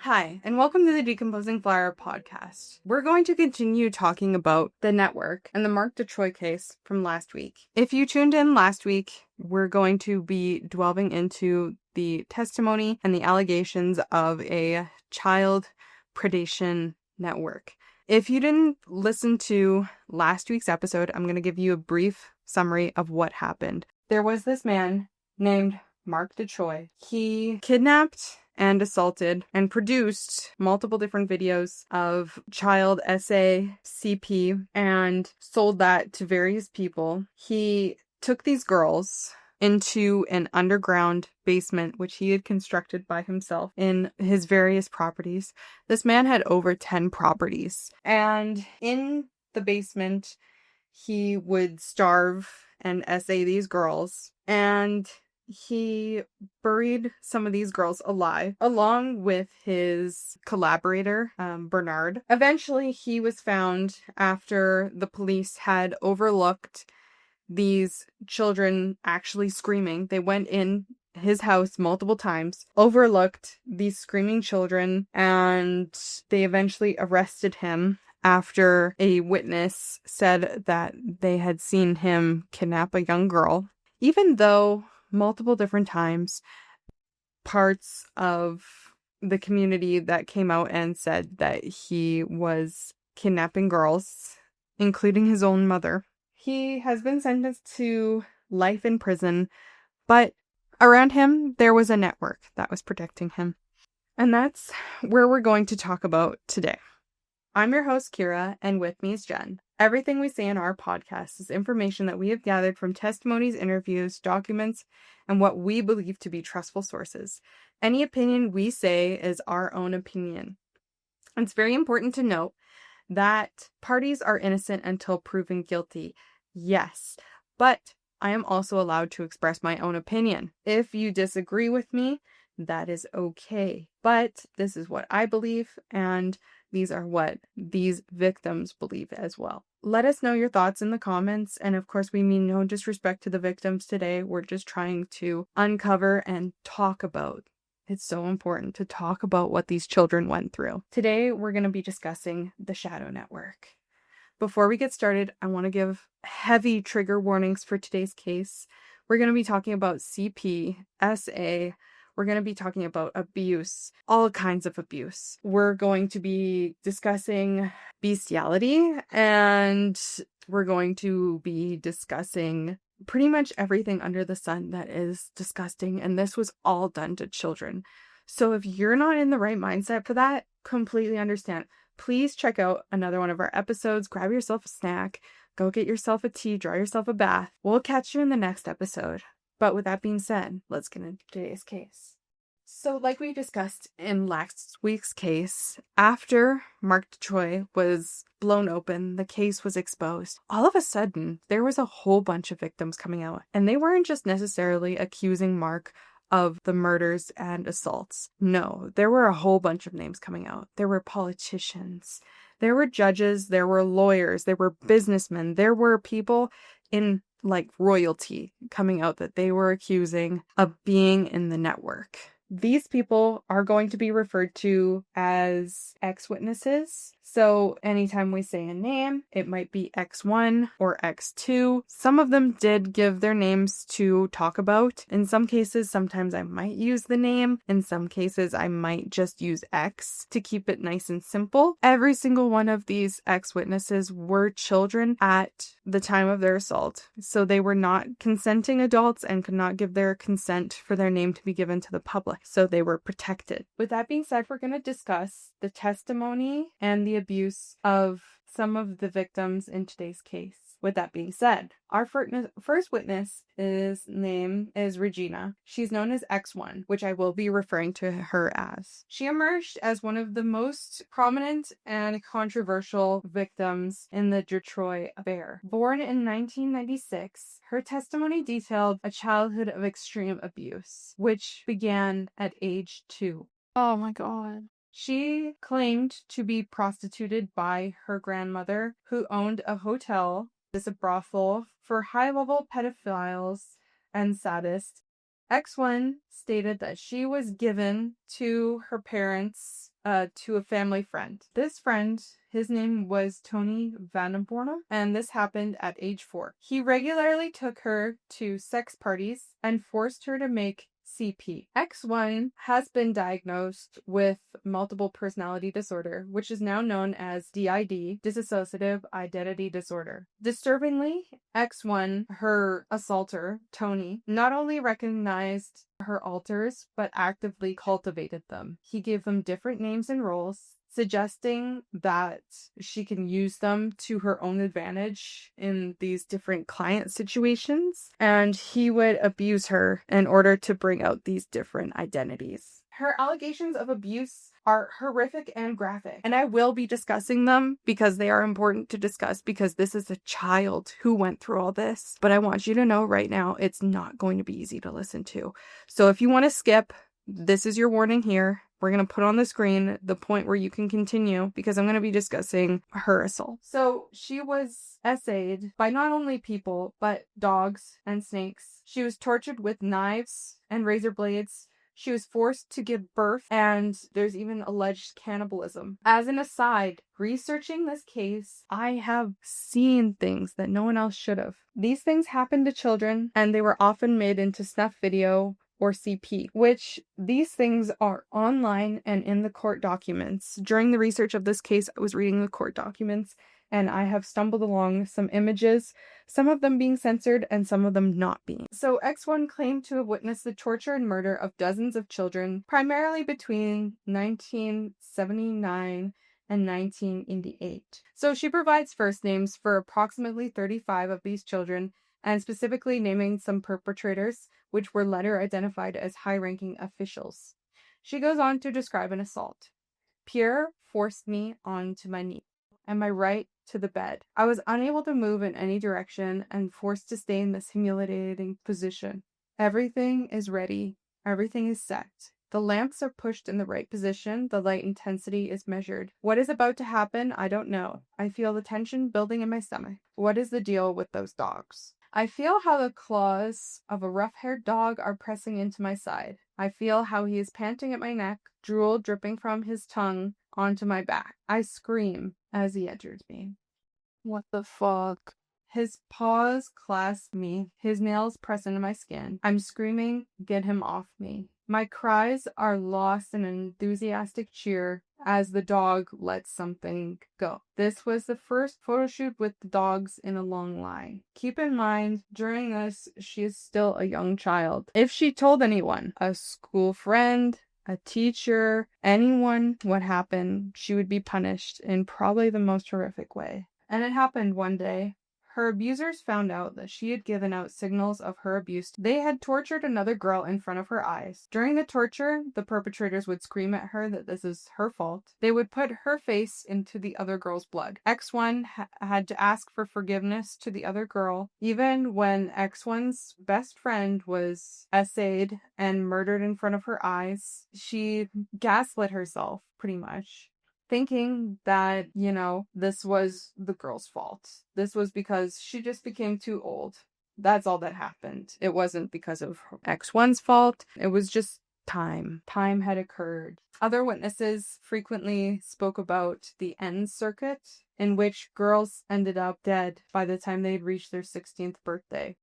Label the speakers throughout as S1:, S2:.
S1: Hi, and welcome to the Decomposing Flower podcast. We're going to continue talking about the network and the Marc Dutroux case from last week. If you tuned in last week, we're going to be delving into the testimony and the allegations of a child predation network. If you didn't listen to last week's episode, I'm going to give you a brief summary of what happened. There was this man named Marc Dutroux. He kidnapped and assaulted and produced multiple different videos of child CP and sold that to various people. He took these girls into an underground basement, which he had constructed by himself in his various properties. This man had over 10 properties. And in the basement, he would starve and these girls. And he buried some of these girls alive, along with his collaborator, Bernard. Eventually, he was found after the police had overlooked these children actually screaming. They went in his house multiple times, overlooked these screaming children, and they eventually arrested him after a witness said that they had seen him kidnap a young girl. Even though multiple different times parts of the community that came out and said that he was kidnapping girls, including his own mother. He has been sentenced to life in prison, but around him there was a network that was protecting him. And that's where we're going to talk about today. I'm your host, Kira, and with me is Jen. Everything we say in our podcast is information that we have gathered from testimonies, interviews, documents, and what we believe to be trustful sources. Any opinion we say is our own opinion. It's very important to note that parties are innocent until proven guilty. Yes, but I am also allowed to express my own opinion. If you disagree with me, that is okay. But this is what I believe, and these are what these victims believe as well. Let us know your thoughts in the comments. And of course, we mean no disrespect to the victims today. We're just trying to uncover and talk about. It's so important to talk about what these children went through. Today, we're going to be discussing the Shadow Network. Before we get started, I want to give heavy trigger warnings for today's case. We're going to be talking about CP, SA. We're going to be talking about abuse, all kinds of abuse. We're going to be discussing Beastility, and we're going to be discussing pretty much everything under the sun that is disgusting, and this was all done to children. So if you're not in the right mindset for that, completely understand. Please check out another one of our episodes, grab yourself a snack, go get yourself a tea, draw yourself a bath. We'll catch you in the next episode. But with that being said, let's get into today's case. So like we discussed in last week's case, after Marc Dutroux was blown open, the case was exposed. All of a sudden, there was a whole bunch of victims coming out. And they weren't just necessarily accusing Marc of the murders and assaults. No, there were a whole bunch of names coming out. There were politicians, there were judges, there were lawyers, there were businessmen, there were people in royalty coming out that they were accusing of being in the network. These people are going to be referred to as ex-witnesses. So anytime we say a name, it might be X1 or X2. Some of them did give their names to talk about. In some cases, sometimes I might use the name. In some cases, I might just use X to keep it nice and simple. Every single one of these ex-witnesses were children at the time of their assault. So they were not consenting adults and could not give their consent for their name to be given to the public. So they were protected. With that being said, we're going to discuss the testimony and the abuse of some of the victims in today's case. With that being said, our first witness, his name is Regina. She's known as X1, which I will be referring to her as. She emerged as one of the most prominent and controversial victims in the Dutroux affair. Born in 1996, her testimony detailed a childhood of extreme abuse, which began at age 2.
S2: Oh my God.
S1: She claimed to be prostituted by her grandmother, who owned a hotel, a brothel for high-level pedophiles and sadists. X1 stated that she was given to her parents to a family friend. This friend, his name was Tony Vandenborne, and this happened at age 4. He regularly took her to sex parties and forced her to make CP. X1 has been diagnosed with multiple personality disorder, which is now known as DID, dissociative identity disorder. Disturbingly, X1, her assaulter, Tony, not only recognized her alters, but actively cultivated them. He gave them different names and roles, suggesting that she can use them to her own advantage in these different client situations, and he would abuse her in order to bring out these different identities. Her allegations of abuse are horrific and graphic, and I will be discussing them because they are important to discuss, because this is a child who went through all this. But I want you to know right now, it's not going to be easy to listen to. So if you want to skip, this is your warning here. We're going to put on the screen the point where you can continue, because I'm going to be discussing her assault. So she was essayed by not only people, but dogs and snakes. She was tortured with knives and razor blades. She was forced to give birth, and there's even alleged cannibalism. As an aside, researching this case, I have seen things that no one else should have. These things happened to children, and they were often made into snuff video or CP, which these things are online and in the court documents. During the research of this case, I was reading the court documents, and I have stumbled along some images, some of them being censored and some of them not being. So X1 claimed to have witnessed the torture and murder of dozens of children, primarily between 1979 and 1988. So she provides first names for approximately 35 of these children, and specifically naming some perpetrators, which were later identified as high-ranking officials. She goes on to describe an assault. Pierre forced me onto my knee and my right to the bed. I was unable to move in any direction and forced to stay in this humiliating position. Everything is ready. Everything is set. The lamps are pushed in the right position. The light intensity is measured. What is about to happen? I don't know. I feel the tension building in my stomach. What is the deal with those dogs? I feel how the claws of a rough-haired dog are pressing into my side. I feel how he is panting at my neck, drool dripping from his tongue onto my back. I scream as he enters me. What the fuck? His paws clasp me, his nails press into my skin. I'm screaming, get him off me. My cries are lost in an enthusiastic cheer as the dog lets something go. This was the first photo shoot with the dogs in a long line. Keep in mind, during this, she is still a young child. If she told anyone, a school friend, a teacher, anyone what happened, she would be punished in probably the most horrific way. And it happened one day. Her abusers found out that she had given out signals of her abuse. They had tortured another girl in front of her eyes. During the torture, the perpetrators would scream at her that this is her fault. They would put her face into the other girl's blood. X1 had to ask for forgiveness to the other girl, even when X1's best friend was essayed and murdered in front of her eyes. She gaslit herself, pretty much, thinking that, this was the girl's fault. This was because she just became too old. That's all that happened. It wasn't because of X1's fault. It was just time. Time had occurred. Other witnesses frequently spoke about the end circuit, in which girls ended up dead by the time they'd reached their 16th birthday.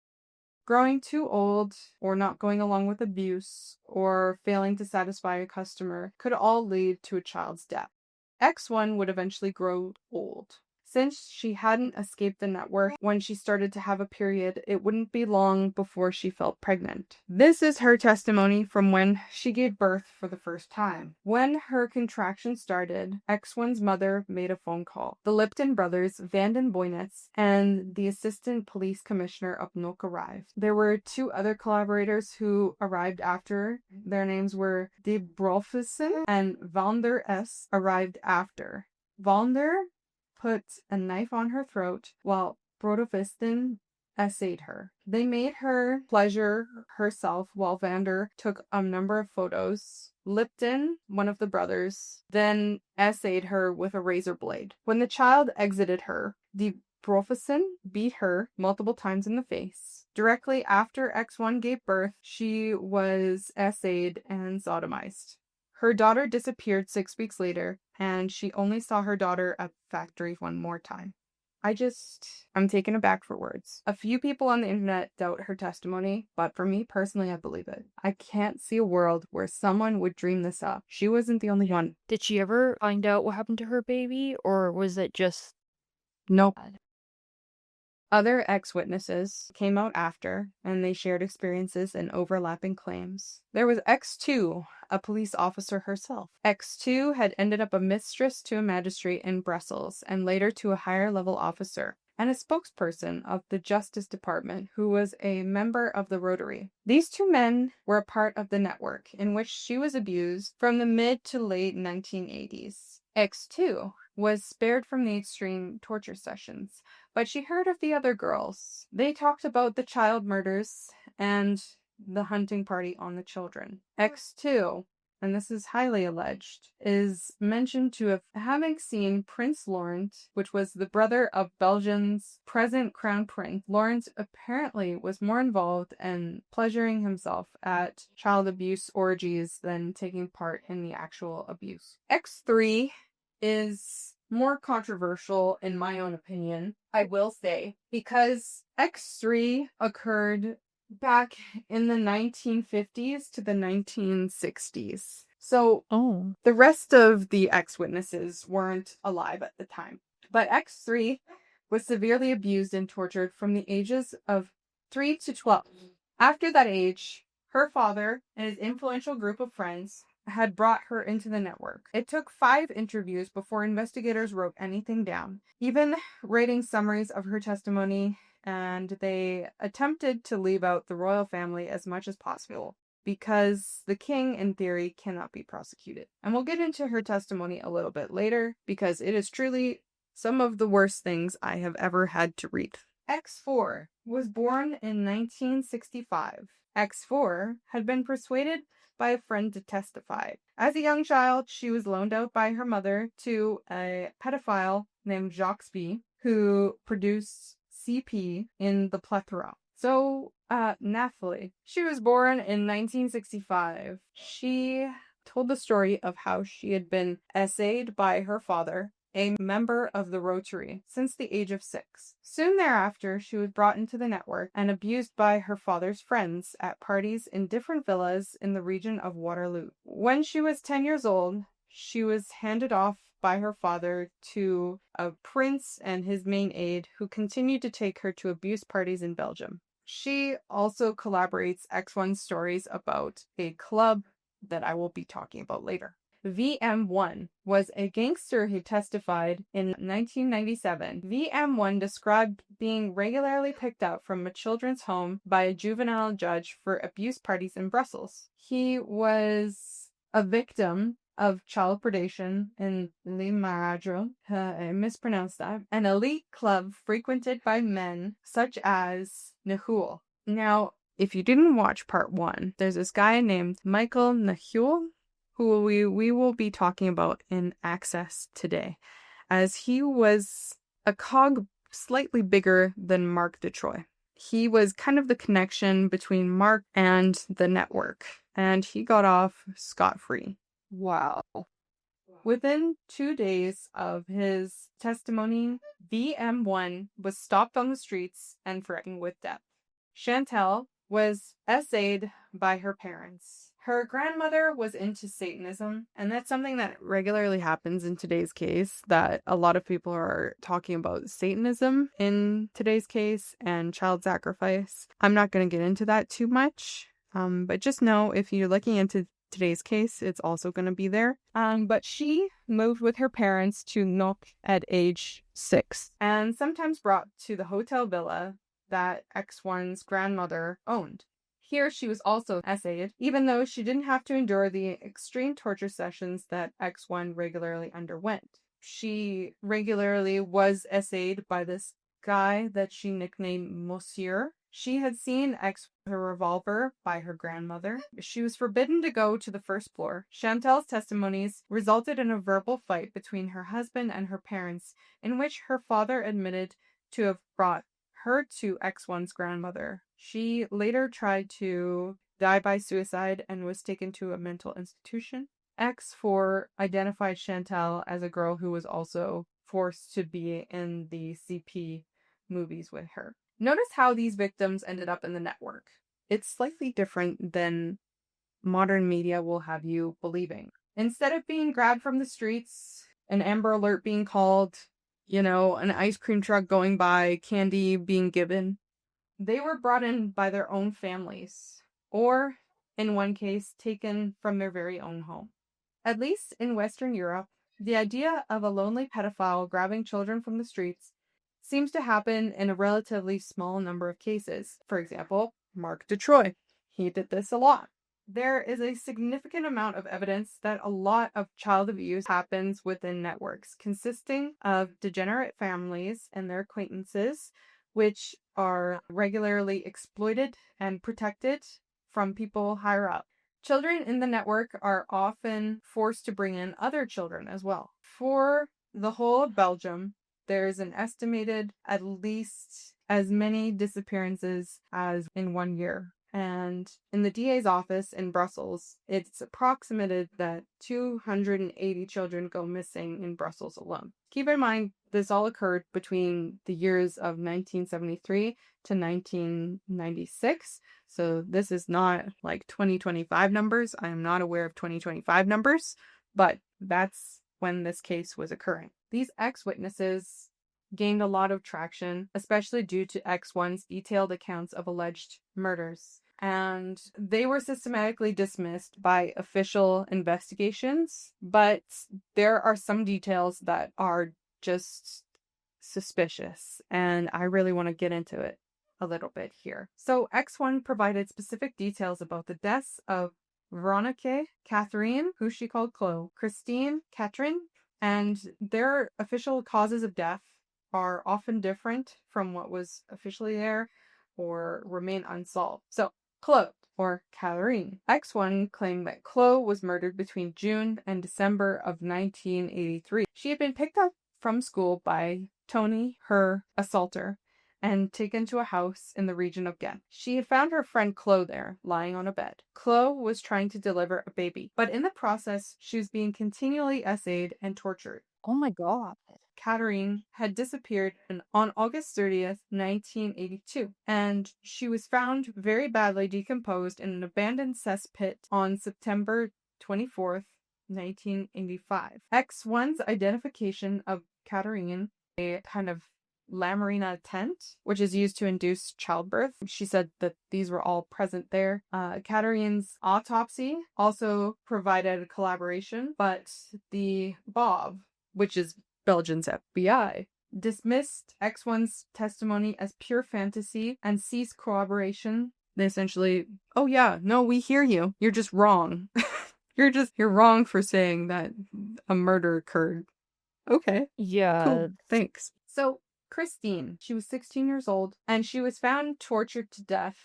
S1: Growing too old, or not going along with abuse, or failing to satisfy a customer could all lead to a child's death. X1 would eventually grow old. Since she hadn't escaped the network when she started to have a period, it wouldn't be long before she felt pregnant. This is her testimony from when she gave birth for the first time. When her contraction started, X1's mother made a phone call. The Lipton brothers, Van den Boynitz, and the assistant police commissioner of Nook arrived. There were 2 other collaborators who arrived after. Their names were De Brolfsen and Vander S. arrived after. Vander put a knife on her throat while Brodovisten essayed her. They made her pleasure herself while Vander took a number of photos. Lipton, one of the brothers, then essayed her with a razor blade. When the child exited her, the Brofesen beat her multiple times in the face. Directly after X1 gave birth, she was essayed and sodomized. Her daughter disappeared 6 weeks later, and she only saw her daughter at the factory one more time. I'm taken aback for words. A few people on the internet doubt her testimony, but for me personally, I believe it. I can't see a world where someone would dream this up. She wasn't the only one.
S2: Did she ever find out what happened to her baby, or was it just...
S1: Nope. Other ex-witnesses came out after, and they shared experiences and overlapping claims. There was X2, a police officer herself. X2 had ended up a mistress to a magistrate in Brussels, and later to a higher-level officer, and a spokesperson of the Justice Department who was a member of the Rotary. These two men were a part of the network in which she was abused from the mid to late 1980s. X2 was spared from the extreme torture sessions, but she heard of the other girls. They talked about the child murders and the hunting party on the children. X2, and this is highly alleged, is mentioned to have having seen Prince Laurent, which was the brother of Belgium's present crown prince. Laurent apparently was more involved in pleasuring himself at child abuse orgies than taking part in the actual abuse. X3 is more controversial in my own opinion, I will say, because X3 occurred back in the 1950s to the 1960s. So the rest of the ex-witnesses weren't alive at the time. But X3 was severely abused and tortured from the ages of 3 to 12. After that age, her father and his influential group of friends had brought her into the network. It took 5 interviews before investigators wrote anything down, even writing summaries of her testimony, and they attempted to leave out the royal family as much as possible, because the king, in theory, cannot be prosecuted. And we'll get into her testimony a little bit later, because it is truly some of the worst things I have ever had to read. X4 was born in 1965. X4 had been persuaded by a friend to testify. As a young child, she was loaned out by her mother to a pedophile named Jacques B, who produced CP in the plethora. So, Nathalie, she was born in 1965. She told the story of how she had been essayed by her father, a member of the Rotary, since the age of 6. Soon thereafter, she was brought into the network and abused by her father's friends at parties in different villas in the region of Waterloo. When she was 10 years old, she was handed off by her father to a prince and his main aide who continued to take her to abuse parties in Belgium. She also collaborates X1 stories about a club that I will be talking about later. VM1 was a gangster who testified in 1997. VM1 described being regularly picked up from a children's home by a juvenile judge for abuse parties in Brussels. He was a victim of child predation in Le Maradro, I mispronounced that, an elite club frequented by men such as Nahul. Now, if you didn't watch part 1, there's this guy named Michael Nahul, who we will be talking about in Access today, as he was a cog slightly bigger than Marc Dutroux. He was kind of the connection between Marc and the network, and he got off scot-free.
S2: Wow.
S1: Within 2 days of his testimony, VM1 was stopped on the streets and threatened with death. Chantal was essayed by her parents. Her grandmother was into Satanism, and that's something that regularly happens in today's case, that a lot of people are talking about Satanism in today's case and child sacrifice. I'm not going to get into that too much, but just know if you're looking into today's case, it's also going to be there. But she moved with her parents to Nobility at age 6, and sometimes brought to the hotel villa that X1's grandmother owned. Here she was also essayed, even though she didn't have to endure the extreme torture sessions that X1 regularly underwent. She regularly was essayed by this guy that she nicknamed Monsieur. She had seen her revolver by her grandmother. She was forbidden to go to the first floor. Chantal's testimonies resulted in a verbal fight between her husband and her parents, in which her father admitted to have brought her to X1's grandmother. She later tried to die by suicide and was taken to a mental institution. X4 identified Chantal as a girl who was also forced to be in the CP movies with her. Notice how these victims ended up in the network. It's slightly different than modern media will have you believing. Instead of being grabbed from the streets, an Amber Alert being called, an ice cream truck going by, candy being given, they were brought in by their own families, or, in one case, taken from their very own home. At least in Western Europe, the idea of a lonely pedophile grabbing children from the streets seems to happen in a relatively small number of cases. For example, Marc Dutroux. He did this a lot. There is a significant amount of evidence that a lot of child abuse happens within networks, consisting of degenerate families and their acquaintances, which are regularly exploited and protected from people higher up. Children in the network are often forced to bring in other children as well. For the whole of Belgium, there's an estimated at least as many disappearances as in 1 year. And in the DA's office in Brussels, it's approximated that 280 children go missing in Brussels alone. Keep in mind, this all occurred between the years of 1973 to 1996. So this is not like 2025 numbers. I am not aware of 2025 numbers, but that's when this case was occurring. These ex-witnesses gained a lot of traction, especially due to X1's detailed accounts of alleged murders. And they were systematically dismissed by official investigations, but there are some details that are just suspicious, and I really want to get into it a little bit here. So X1 provided specific details about the deaths of Veronica, Catherine, who she called Chloe, Christine, Catherine, and their official causes of death are often different from what was officially there or remain unsolved. So Chloe, or Catherine. X1 claimed that Chloe was murdered between June and December of 1983. She had been picked up from school by Tony, her assaulter, and taken to a house in the region of Ghent. She had found her friend Chloe there, lying on a bed. Chloe was trying to deliver a baby, but in the process, she was being continually essayed and tortured.
S2: Oh my god.
S1: Catherine had disappeared on August 30th, 1982, and she was found very badly decomposed in an abandoned cesspit on September 24th, 1985. X1's identification of Catherine, a kind of Lamarina tent, which is used to induce childbirth. She said that these were all present there. Catherine's autopsy also provided collaboration, but the Bob, which is Belgium's FBI, dismissed X1's testimony as pure fantasy and ceased corroboration. They essentially, oh yeah, no, we hear you. You're just wrong. You're wrong for saying that a murder occurred. Okay.
S2: Yeah.
S1: Cool. Thanks. So Christine, she was 16 years old, and she was found tortured to death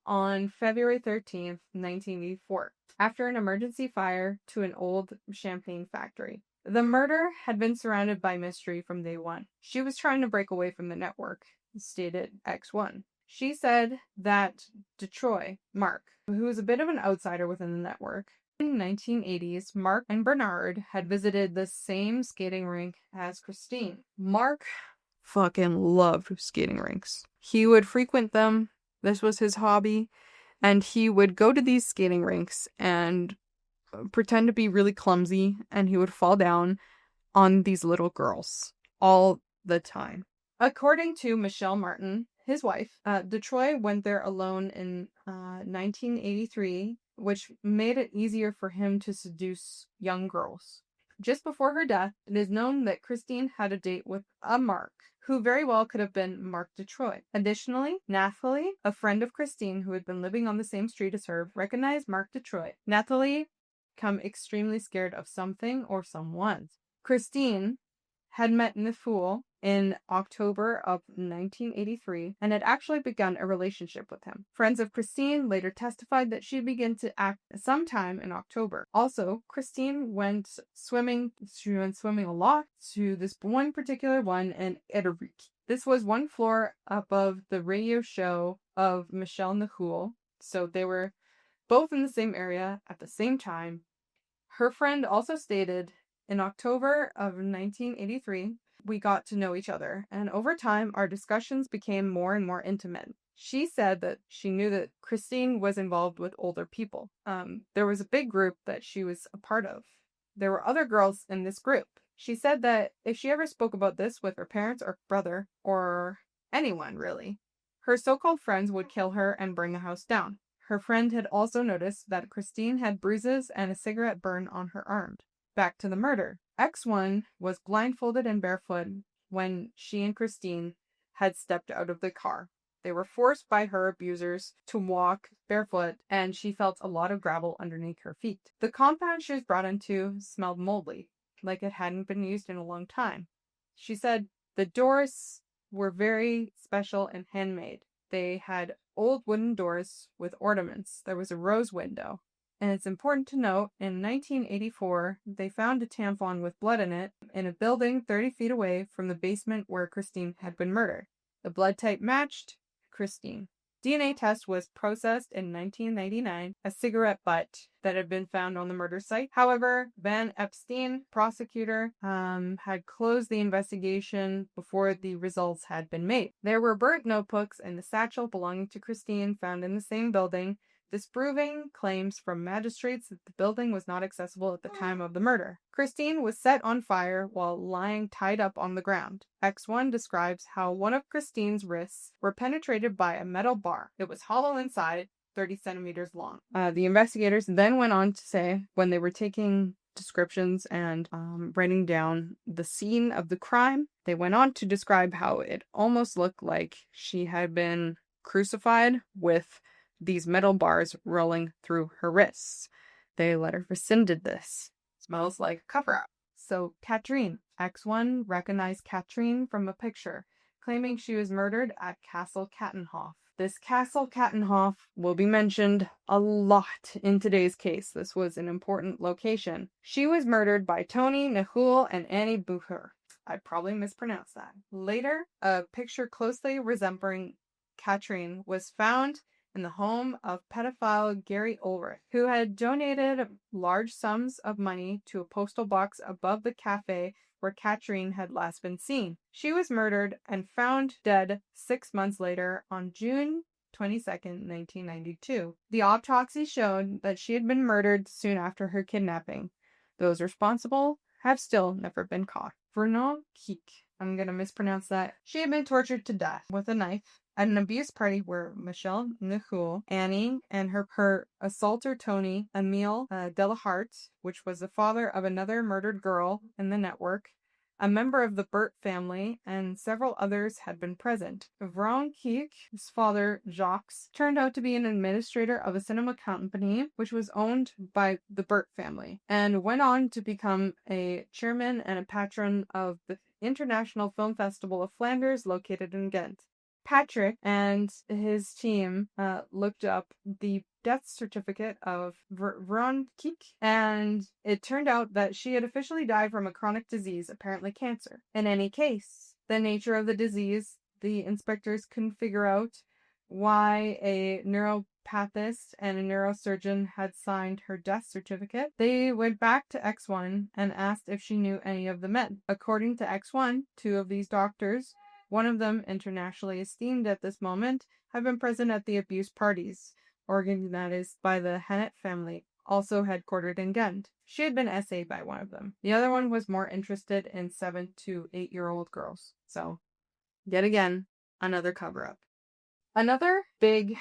S1: on February 13th, 1984, after an emergency fire to an old champagne factory. The murder had been surrounded by mystery from day one. She was trying to break away from the network, stated X1. She said that Dutroux, Marc, who was a bit of an outsider within the network, in the 1980s, Marc and Bernard had visited the same skating rink as Christine. Marc fucking loved skating rinks. He would frequent them. This was his hobby. And he would go to these skating rinks and pretend to be really clumsy, and he would fall down on these little girls all the time. According to Michelle Martin, his wife, Dutroux went there alone in 1983, which made it easier for him to seduce young girls. Just before her death, it is known that Christine had a date with a Marc, who very well could have been Marc Dutroux. Additionally, Nathalie, a friend of Christine who had been living on the same street as her, recognized Marc Dutroux. Nathalie became extremely scared of something or someone. Christine had met Niful in October of 1983 and had actually begun a relationship with him. Friends of Christine later testified that she began to act sometime in October. Also, Christine went swimming. She went swimming a lot to this one particular one in Ederic. This was one floor above the radio show of Michelle Nahul. So they were both in the same area at the same time. Her friend also stated, in October of 1983, we got to know each other, and over time, our discussions became more and more intimate. She said that she knew that Christine was involved with older people. There was a big group that she was a part of. There were other girls in this group. She said that if she ever spoke about this with her parents or brother, or anyone really, her so-called friends would kill her and burn the house down. Her friend had also noticed that Christine had bruises and a cigarette burn on her arm. Back to the murder. X1 was blindfolded and barefoot when she and Christine had stepped out of the car. They were forced by her abusers to walk barefoot, and she felt a lot of gravel underneath her feet. The compound she was brought into smelled moldy, like it hadn't been used in a long time. She said the doors were very special and handmade. They had old wooden doors with ornaments. There was a rose window. And it's important to note, in 1984, they found a tampon with blood in it in a building 30 feet away from the basement where Christine had been murdered. The blood type matched Christine. DNA test was processed in 1999, a cigarette butt that had been found on the murder site. However, Van Epstein, prosecutor, had closed the investigation before the results had been made. There were burnt notebooks in the satchel belonging to Christine found in the same building, disproving claims from magistrates that the building was not accessible at the time of the murder. Christine was set on fire while lying tied up on the ground. X1 describes how one of Christine's wrists were penetrated by a metal bar. It was hollow inside, 30 centimeters long. The investigators then went on to say, when they were taking descriptions and writing down the scene of the crime, they went on to describe how it almost looked like she had been crucified with these metal bars rolling through her wrists. They later rescinded this. Smells like a cover-up. So, Katrine. X1 recognized Katrine from a picture, claiming she was murdered at Castle Kattenhof. This Castle Kattenhof will be mentioned a lot in today's case. This was an important location. She was murdered by Tony Nahul and Annie Bucher. I probably mispronounced that. Later, a picture closely resembling Katrine was found in the home of pedophile Gary Ulrich, who had donated large sums of money to a postal box above the cafe where Katrine had last been seen. She was murdered and found dead 6 months later on June 22nd, 1992. The autopsy showed that she had been murdered soon after her kidnapping. Those responsible have still never been caught. Vernon Keek, I'm going to mispronounce that. She had been tortured to death with a knife at an abuse party where Michelle Nahul, Annie, and her assaulter Tony, Emile Delahart, which was the father of another murdered girl in the network, a member of the Burt family, and several others had been present. Vronkie's father, Jacques, turned out to be an administrator of a cinema company which was owned by the Burt family, and went on to become a chairman and a patron of the International Film Festival of Flanders located in Ghent. Patrick and his team looked up the death certificate of Vronkik, and it turned out that she had officially died from a chronic disease, apparently cancer. In any case, the nature of the disease, the inspectors couldn't figure out why a neuropathist and a neurosurgeon had signed her death certificate. They went back to X1 and asked if she knew any of the men. According to X1, 2 of these doctors, one of them internationally esteemed at this moment, have been present at the abuse parties, organized by the Hannett family, also headquartered in Ghent. She had been essayed by one of them. The other one was more interested in 7 to 8-year-old girls. So, yet again, another cover-up. Another big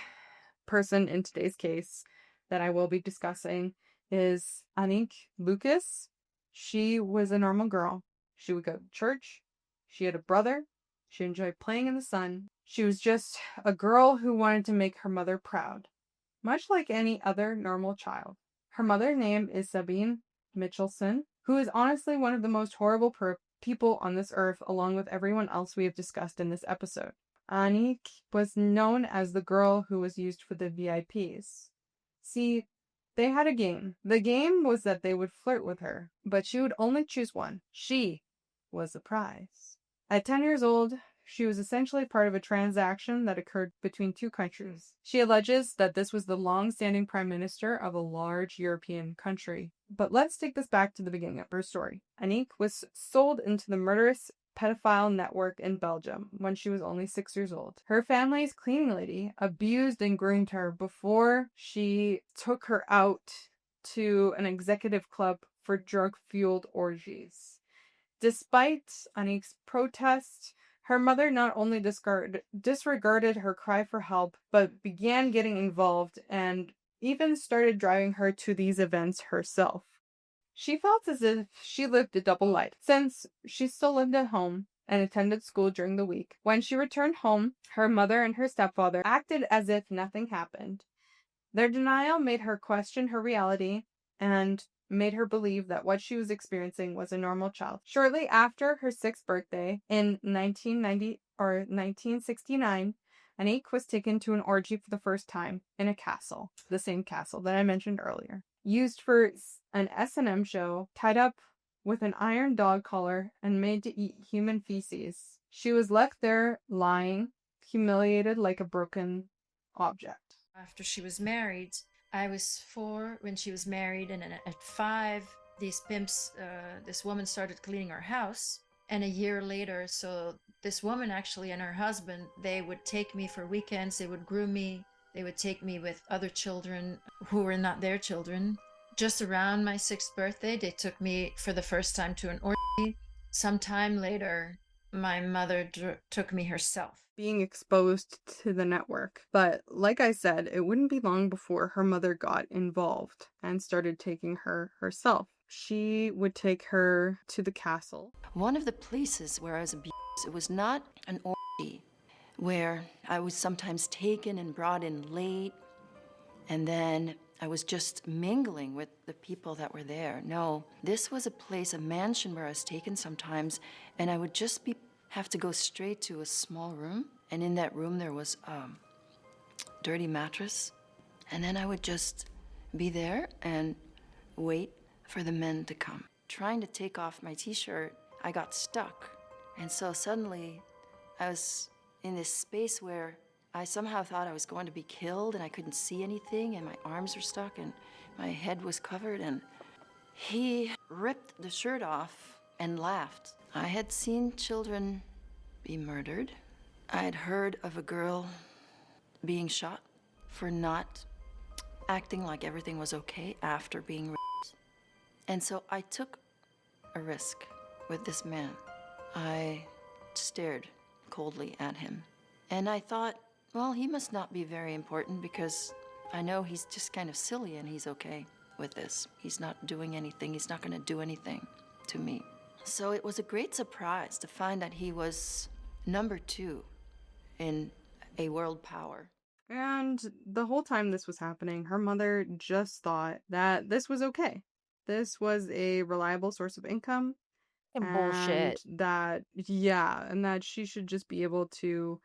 S1: person in today's case that I will be discussing is Anneke Lucas. She was a normal girl. She would go to church. She had a brother. She enjoyed playing in the sun. She was just a girl who wanted to make her mother proud, much like any other normal child. Her mother's name is Sabine Michelson, who is honestly one of the most horrible people on this earth, along with everyone else we have discussed in this episode. Anneke was known as the girl who was used for the VIPs. See, they had a game. The game was that they would flirt with her, but she would only choose one. She was the prize. At 10 years old, she was essentially part of a transaction that occurred between 2 countries. She alleges that this was the long-standing prime minister of a large European country. But let's take this back to the beginning of her story. Anneke was sold into the murderous pedophile network in Belgium when she was only 6 years old. Her family's cleaning lady abused and groomed her before she took her out to an executive club for drug-fueled orgies. Despite Annick's protest, her mother not only disregarded her cry for help, but began getting involved and even started driving her to these events herself. She felt as if she lived a double life, since she still lived at home and attended school during the week. When she returned home, her mother and her stepfather acted as if nothing happened. Their denial made her question her reality and made her believe that what she was experiencing was a normal child. Shortly after her 6th birthday in 1969, Anneke was taken to an orgy for the first time in a castle, the same castle that I mentioned earlier, used for an S&M show, tied up with an iron dog collar and made to eat human feces. She was left there lying, humiliated like a broken object.
S3: After she was married, I was 4 when she was married, and then at 5, these pimps, this woman started cleaning our house. And a year later, so this woman actually and her husband, they would take me for weekends, they would groom me, they would take me with other children who were not their children. Just around my 6th birthday, they took me for the first time to an orgy. Sometime later, my mother took me herself.
S1: Being exposed to the network. But like I said, it wouldn't be long before her mother got involved and started taking her herself. She would take her to the castle.
S4: One of the places where I was abused, it was not an orgy where I was sometimes taken and brought in late, and then I was just mingling with the people that were there. No, this was a place, a mansion where I was taken sometimes, and I would just have to go straight to a small room, and in that room there was a dirty mattress, and then I would just be there and wait for the men to come. Trying to take off my t-shirt, I got stuck, and so suddenly I was in this space where I somehow thought I was going to be killed, and I couldn't see anything, and my arms were stuck, and my head was covered, and he ripped the shirt off and laughed. I had seen children be murdered. I had heard of a girl being shot for not acting like everything was okay after being raped. And so I took a risk with this man. I stared coldly at him. And I thought, well, he must not be very important because I know he's just kind of silly and he's okay with this. He's not doing anything. He's not going to do anything to me. So it was a great surprise to find that he was number 2 in a world power.
S1: And the whole time this was happening, her mother just thought that this was okay. This was a reliable source of income.
S2: And bullshit.
S1: And that she should just be able to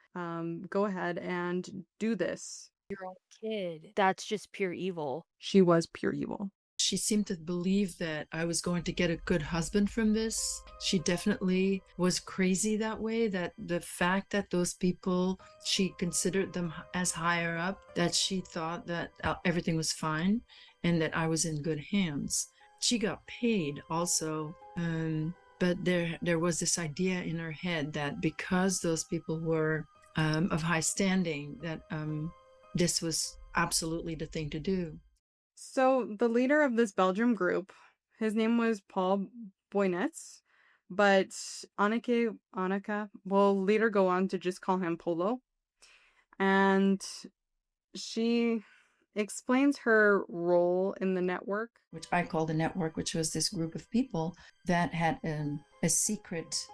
S1: go ahead and do this.
S2: Your own kid. That's just pure evil.
S1: She was pure evil.
S3: She seemed to believe that I was going to get a good husband from this. She definitely was crazy that way, that the fact that those people, she considered them as higher up, that she thought that everything was fine and that I was in good hands. She got paid also, but there was this idea in her head that because those people were of high standing, that this was absolutely the thing to do.
S1: So the leader of this Belgium group, his name was Paul Boynets, but Anneke will later go on to just call him Polo. And she explains her role in the network,
S5: which I call the network, which was this group of people that had a secret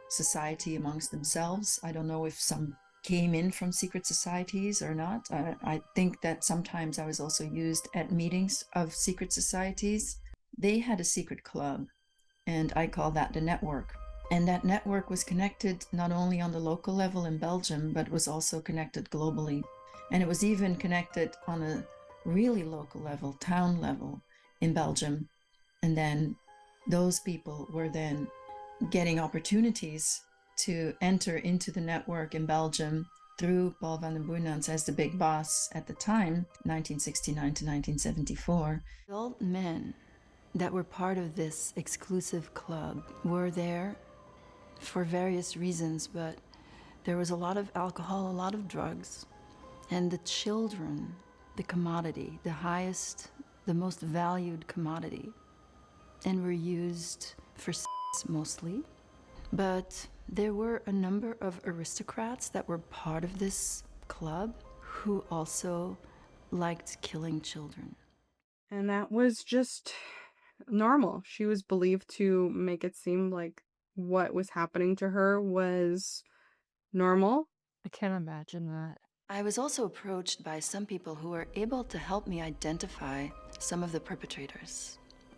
S5: society amongst themselves. I don't know if some came in from secret societies or not. I think that sometimes I was also used at meetings of secret societies. They had a secret club, and I call that the network. And that network was connected not only on the local level in Belgium, but was also connected globally. And it was even connected on a really local level, town level in Belgium. And then those people were then getting opportunities to enter into the network in Belgium through Paul van den Boeynants as the big boss at the time, 1969 to 1974.
S4: Adult men that were part of this exclusive club were there for various reasons, but there was a lot of alcohol, a lot of drugs, and the children, the commodity, the highest, the most valued commodity, and were used for sex mostly. But there were a number of aristocrats that were part of this club who also liked killing children.
S1: And that was just normal. She was believed to make it seem like what was happening to her was normal.
S2: I can't imagine that.
S4: I was also approached by some people who were able to help me identify some of the perpetrators.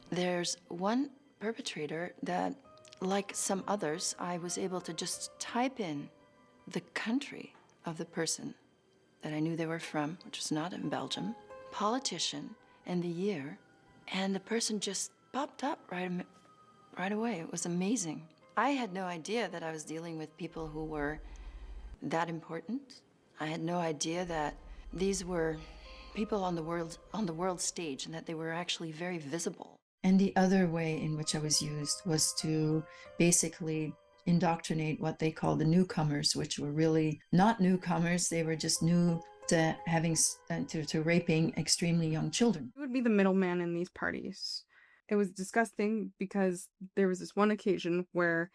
S4: There's one perpetrator that, like some others, I was able to just type in the country of the person that I knew they were from, which was not in Belgium, politician, and the year, and the person just popped up right away. It was amazing. I had no idea that I was dealing with people who were that important. I had no idea that these were people on the world stage and that they were actually very visible.
S5: And the other way in which I was used was to basically indoctrinate what they call the newcomers, which were really not newcomers. They were just new to having to raping extremely young children.
S1: He would be the middleman in these parties. It was disgusting because there was this one occasion where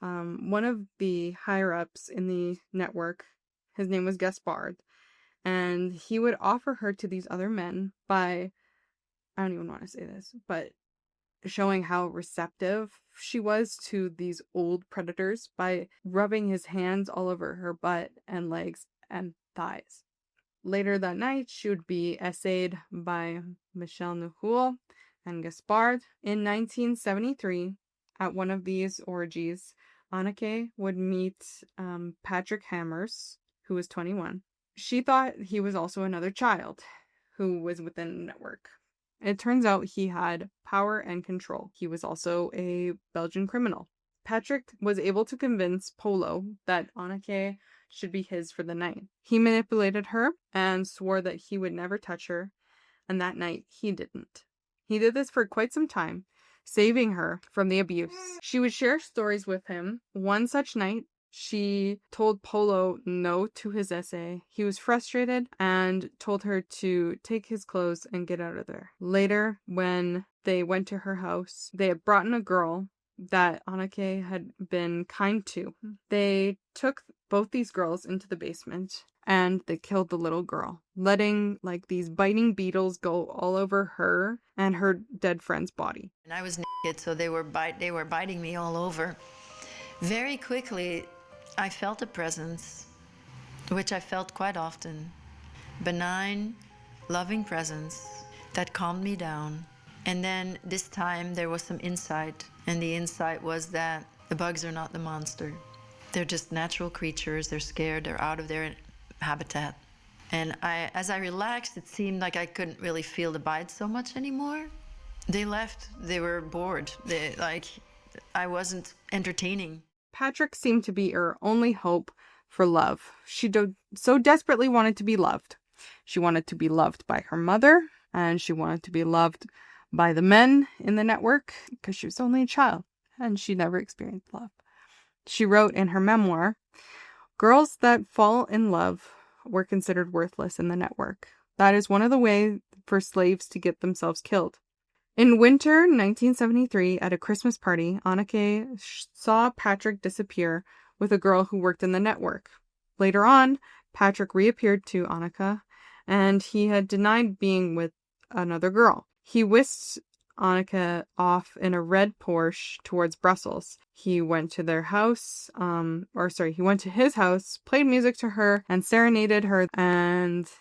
S1: one of the higher-ups in the network, his name was Gaspard, and he would offer her to these other men by, I don't even want to say this, but showing how receptive she was to these old predators by rubbing his hands all over her butt and legs and thighs. Later that night, she would be essayed by Michel Nouhoul and Gaspard. In 1973, at one of these orgies, Anneke would meet Patrick Hammers, who was 21. She thought he was also another child who was within the network. It turns out he had power and control. He was also a Belgian criminal. Patrick was able to convince Polo that Anneke should be his for the night. He manipulated her and swore that he would never touch her, and that night he didn't. He did this for quite some time, saving her from the abuse. She would share stories with him. One such night, she told Polo no to his essay. He was frustrated and told her to take his clothes and get out of there. Later, when they went to her house, they had brought in a girl that Anneke had been kind to. They took both these girls into the basement and they killed the little girl, letting like these biting beetles go all over her and her dead friend's body.
S4: And I was naked, so they were biting me all over. Very quickly, I felt a presence, which I felt quite often. Benign, loving presence that calmed me down. And then this time there was some insight, and the insight was that the bugs are not the monster. They're just natural creatures. They're scared. They're out of their habitat. And as I relaxed, it seemed like I couldn't really feel the bite so much anymore. They left. They were bored. I wasn't entertaining.
S1: Patrick seemed to be her only hope for love. She so desperately wanted to be loved. She wanted to be loved by her mother, and she wanted to be loved by the men in the network because she was only a child and she never experienced love. She wrote in her memoir, "Girls that fall in love were considered worthless in the network. That is one of the ways for slaves to get themselves killed." In winter 1973, at a Christmas party, Anneke saw Patrick disappear with a girl who worked in the network. Later on, Patrick reappeared to Anneke, and he had denied being with another girl. He whisked Anneke off in a red Porsche towards Brussels. He went to their house, he went to his house, played music to her, and serenaded her, and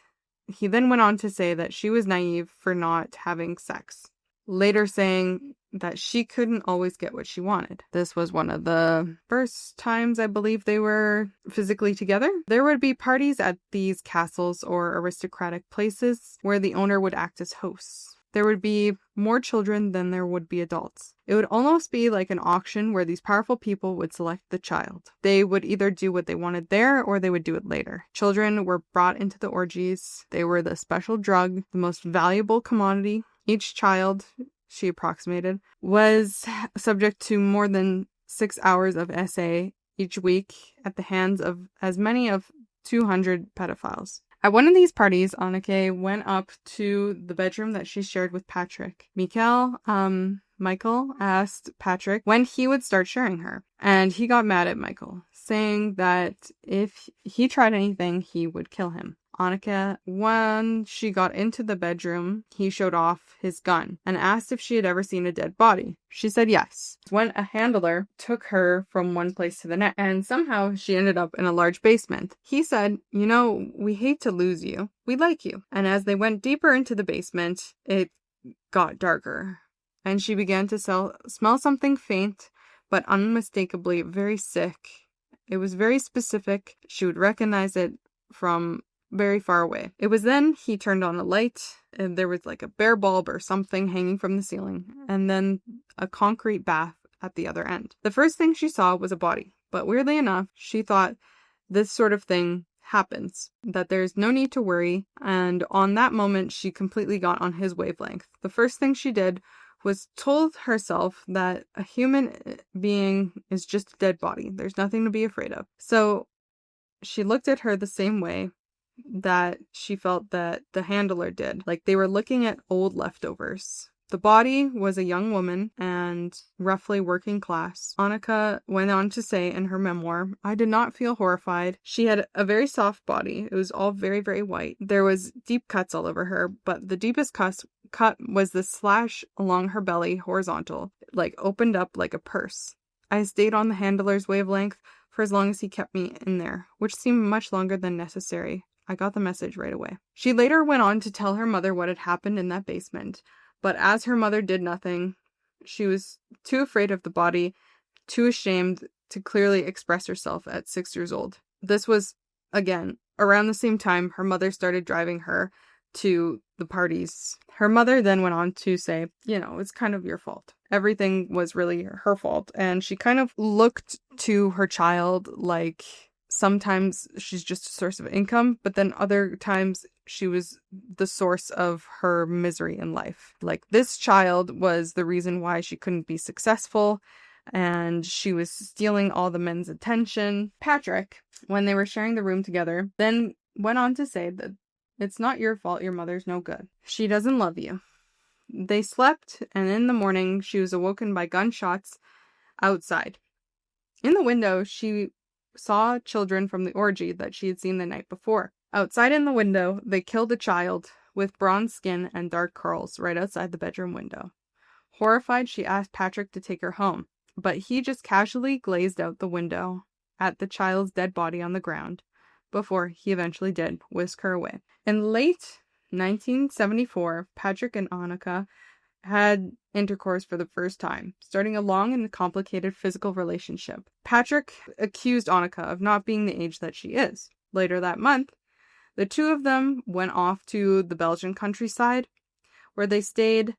S1: he then went on to say that she was naive for not having sex, later saying that she couldn't always get what she wanted. This was one of the first times I believe they were physically together. There would be parties at these castles or aristocratic places where the owner would act as hosts. There would be more children than there would be adults. It would almost be like an auction where these powerful people would select the child. They would either do what they wanted there or they would do it later. Children were brought into the orgies. They were the special drug, the most valuable commodity. Each child she approximated, was subject to more than 6 hours of SA each week at the hands of as many of 200 pedophiles. At one of these parties, Anneke went up to the bedroom that she shared with Patrick. Michael asked Patrick when he would start sharing her, and he got mad at Michael, saying that if he tried anything, he would kill him. Anneke, when she got into the bedroom, he showed off his gun and asked if she had ever seen a dead body. She said yes. When a handler took her from one place to the next, and somehow she ended up in a large basement. He said, "You know, we hate to lose you. We like you." And as they went deeper into the basement, it got darker, and she began to smell something faint, but unmistakably very sick. It was very specific. She would recognize it from very far away. It was then he turned on a light, and there was like a bare bulb or something hanging from the ceiling, and then a concrete bath at the other end. The first thing she saw was a body, but weirdly enough, she thought this sort of thing happens, that there's no need to worry, and on that moment, she completely got on his wavelength. The first thing she did was told herself that a human being is just a dead body. There's nothing to be afraid of. So she looked at her the same way that she felt that the handler did. Like they were looking at old leftovers. The body was a young woman and roughly working class. Anneke went on to say in her memoir, "I did not feel horrified. She had a very soft body. It was all very, very white. There was deep cuts all over her, but the deepest cut was the slash along her belly, horizontal, like opened up like a purse. I stayed on the handler's wavelength for as long as he kept me in there, which seemed much longer than necessary. I got the message right away." She later went on to tell her mother what had happened in that basement, but as her mother did nothing, she was too afraid of the body, too ashamed to clearly express herself at 6 years old. This was, again, around the same time her mother started driving her to the parties. Her mother then went on to say, it's kind of your fault. Everything was really her fault. And she kind of looked to her child like sometimes she's just a source of income, but then other times she was the source of her misery in life. Like this child was the reason why she couldn't be successful, and she was stealing all the men's attention. Patrick, when they were sharing the room together, then went on to say that it's not your fault your mother's no good. She doesn't love you. They slept, and in the morning she was awoken by gunshots outside. In the window, she saw children from the orgy that she had seen the night before. Outside in the window, they killed a child with bronze skin and dark curls right outside the bedroom window. Horrified, she asked Patrick to take her home, but he just casually glazed out the window at the child's dead body on the ground before he eventually did whisk her away. In late 1974, Patrick and Anneke had intercourse for the first time, starting a long and complicated physical relationship. Patrick accused Anneke of not being the age that she is. Later that month, the two of them went off to the Belgian countryside, where they stayed,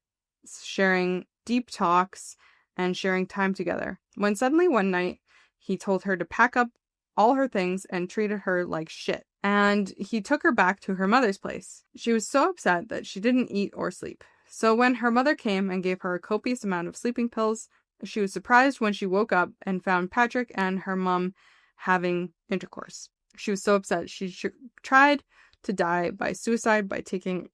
S1: sharing deep talks and sharing time together. When suddenly one night, he told her to pack up all her things and treated her like shit. And he took her back to her mother's place. She was so upset that she didn't eat or sleep. So when her mother came and gave her a copious amount of sleeping pills, she was surprised when she woke up and found Patrick and her mom having intercourse. She was so upset she tried to die by suicide by taking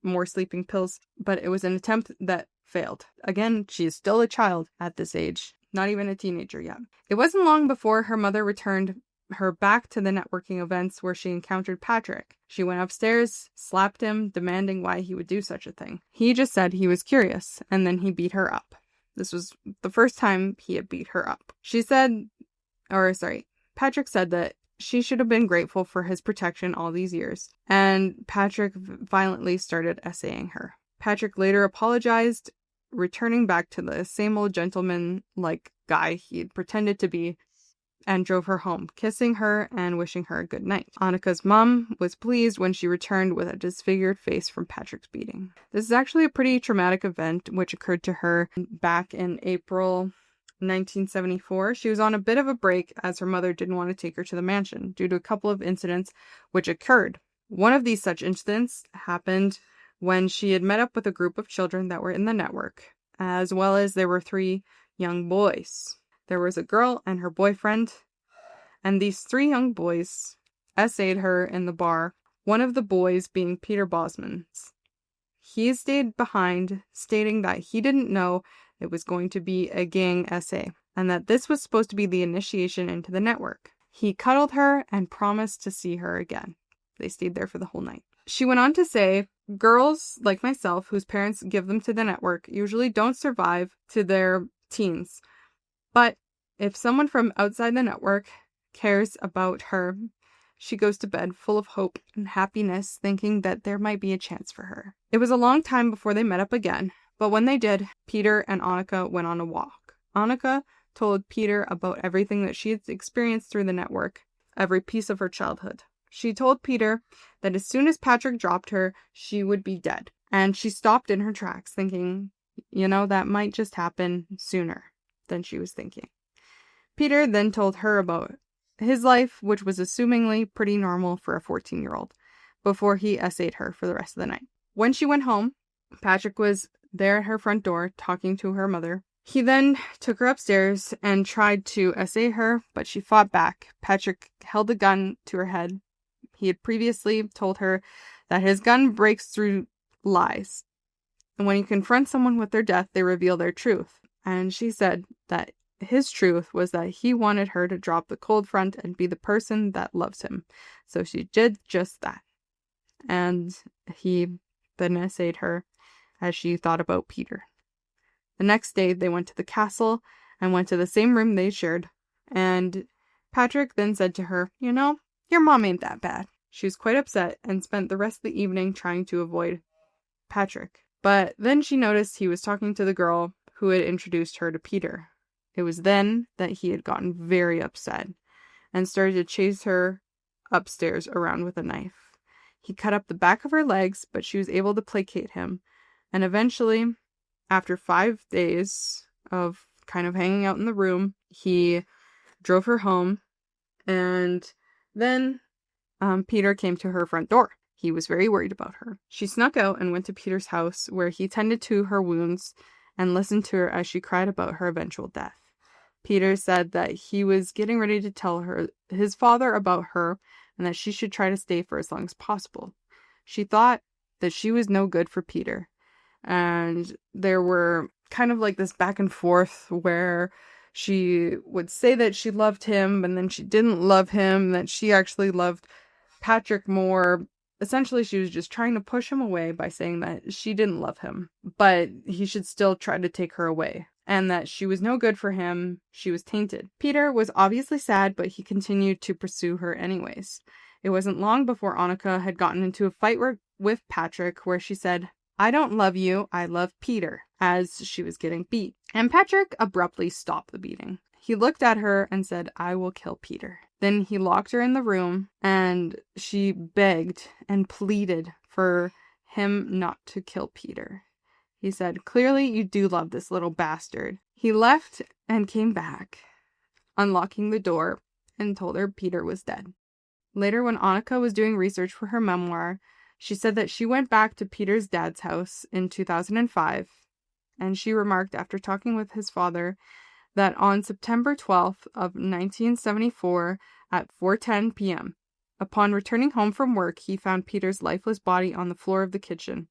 S1: more sleeping pills, but it was an attempt that failed. Again, she is still a child at this age, not even a teenager yet. It wasn't long before her mother returned her back to the networking events where she encountered Patrick. She went upstairs, slapped him, demanding why he would do such a thing. He just said he was curious, and then he beat her up. This was the first time he had beat her up. Patrick said that she should have been grateful for his protection all these years, and Patrick violently started essaying her. Patrick later apologized, returning back to the same old gentleman-like guy he had pretended to be, and drove her home, kissing her and wishing her a good night. Anneke's mom was pleased when she returned with a disfigured face from Patrick's beating. This is actually a pretty traumatic event which occurred to her back in April 1974. She was on a bit of a break as her mother didn't want to take her to the mansion due to a couple of incidents which occurred. One of these such incidents happened when she had met up with a group of children that were in the network, as well as there were 3 young boys. There was a girl and her boyfriend, and these 3 young boys essayed her in the bar, one of the boys being Peter Bosmans. He stayed behind, stating that he didn't know it was going to be a gang essay, and that this was supposed to be the initiation into the network. He cuddled her and promised to see her again. They stayed there for the whole night. She went on to say, girls like myself, whose parents give them to the network, usually don't survive to their teens. But if someone from outside the network cares about her, she goes to bed full of hope and happiness, thinking that there might be a chance for her. It was a long time before they met up again, but when they did, Peter and Anneke went on a walk. Anneke told Peter about everything that she had experienced through the network, every piece of her childhood. She told Peter that as soon as Patrick dropped her, she would be dead. And she stopped in her tracks, thinking, that might just happen sooner than she was thinking. Peter then told her about his life, which was assumingly pretty normal for a 14-year-old, before he essayed her for the rest of the night. When she went home, Patrick was there at her front door talking to her mother. He then took her upstairs and tried to essay her, but she fought back. Patrick held a gun to her head. He had previously told her that his gun breaks through lies. And when you confront someone with their death, they reveal their truth. And she said that his truth was that he wanted her to drop the cold front and be the person that loves him. So she did just that. And he then essayed her as she thought about Peter. The next day, they went to the castle and went to the same room they shared. And Patrick then said to her, your mom ain't that bad. She was quite upset and spent the rest of the evening trying to avoid Patrick. But then she noticed he was talking to the girl who had introduced her to Peter. It was then that he had gotten very upset and started to chase her upstairs around with a knife. He cut up the back of her legs, but she was able to placate him. And eventually, after 5 days of kind of hanging out in the room, he drove her home. And then Peter came to her front door. He was very worried about her. She snuck out and went to Peter's house, where he tended to her wounds and listened to her as she cried about her eventual death. Peter said that he was getting ready to tell his father about her and that she should try to stay for as long as possible. She thought that she was no good for Peter. And there were kind of like this back and forth where she would say that she loved him and then she didn't love him, that she actually loved Patrick more. Essentially, she was just trying to push him away by saying that she didn't love him, but he should still try to take her away, and that she was no good for him. She was tainted. Peter was obviously sad, but he continued to pursue her anyways. It wasn't long before Anneke had gotten into a fight with Patrick, where she said, "I don't love you, I love Peter," as she was getting beat. And Patrick abruptly stopped the beating. He looked at her and said, "I will kill Peter." Then he locked her in the room, and she begged and pleaded for him not to kill Peter. He said, "Clearly you do love this little bastard." He left and came back, unlocking the door, and told her Peter was dead. Later, when Anneke was doing research for her memoir, she said that she went back to Peter's dad's house in 2005, and she remarked after talking with his father that on September 12th of 1974 at 4:10 p.m., upon returning home from work, he found Peter's lifeless body on the floor of the kitchen.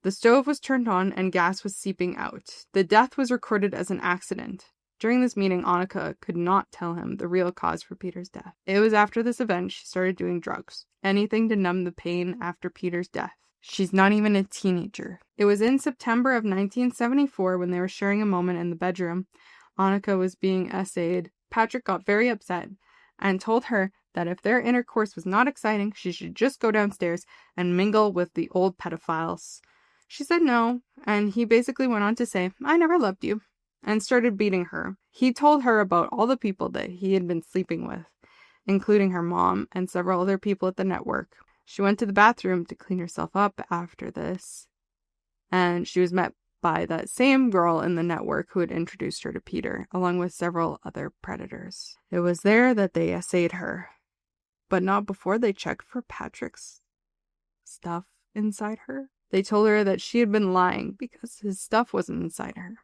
S1: The stove was turned on and gas was seeping out. The death was recorded as an accident. During this meeting, Anneke could not tell him the real cause for Peter's death. It was after this event she started doing drugs, anything to numb the pain after Peter's death. She's not even a teenager. It was in September of 1974 when they were sharing a moment in the bedroom. Anneke was being essayed. Patrick got very upset and told her that if their intercourse was not exciting, she should just go downstairs and mingle with the old pedophiles. She said no, and he basically went on to say, "I never loved you," and started beating her. He told her about all the people that he had been sleeping with, including her mom and several other people at the network. She went to the bathroom to clean herself up after this, and she was met by that same girl in the network who had introduced her to Peter, along with several other predators. It was there that they essayed her, but not before they checked for Patrick's stuff inside her. They told her that she had been lying because his stuff wasn't inside her.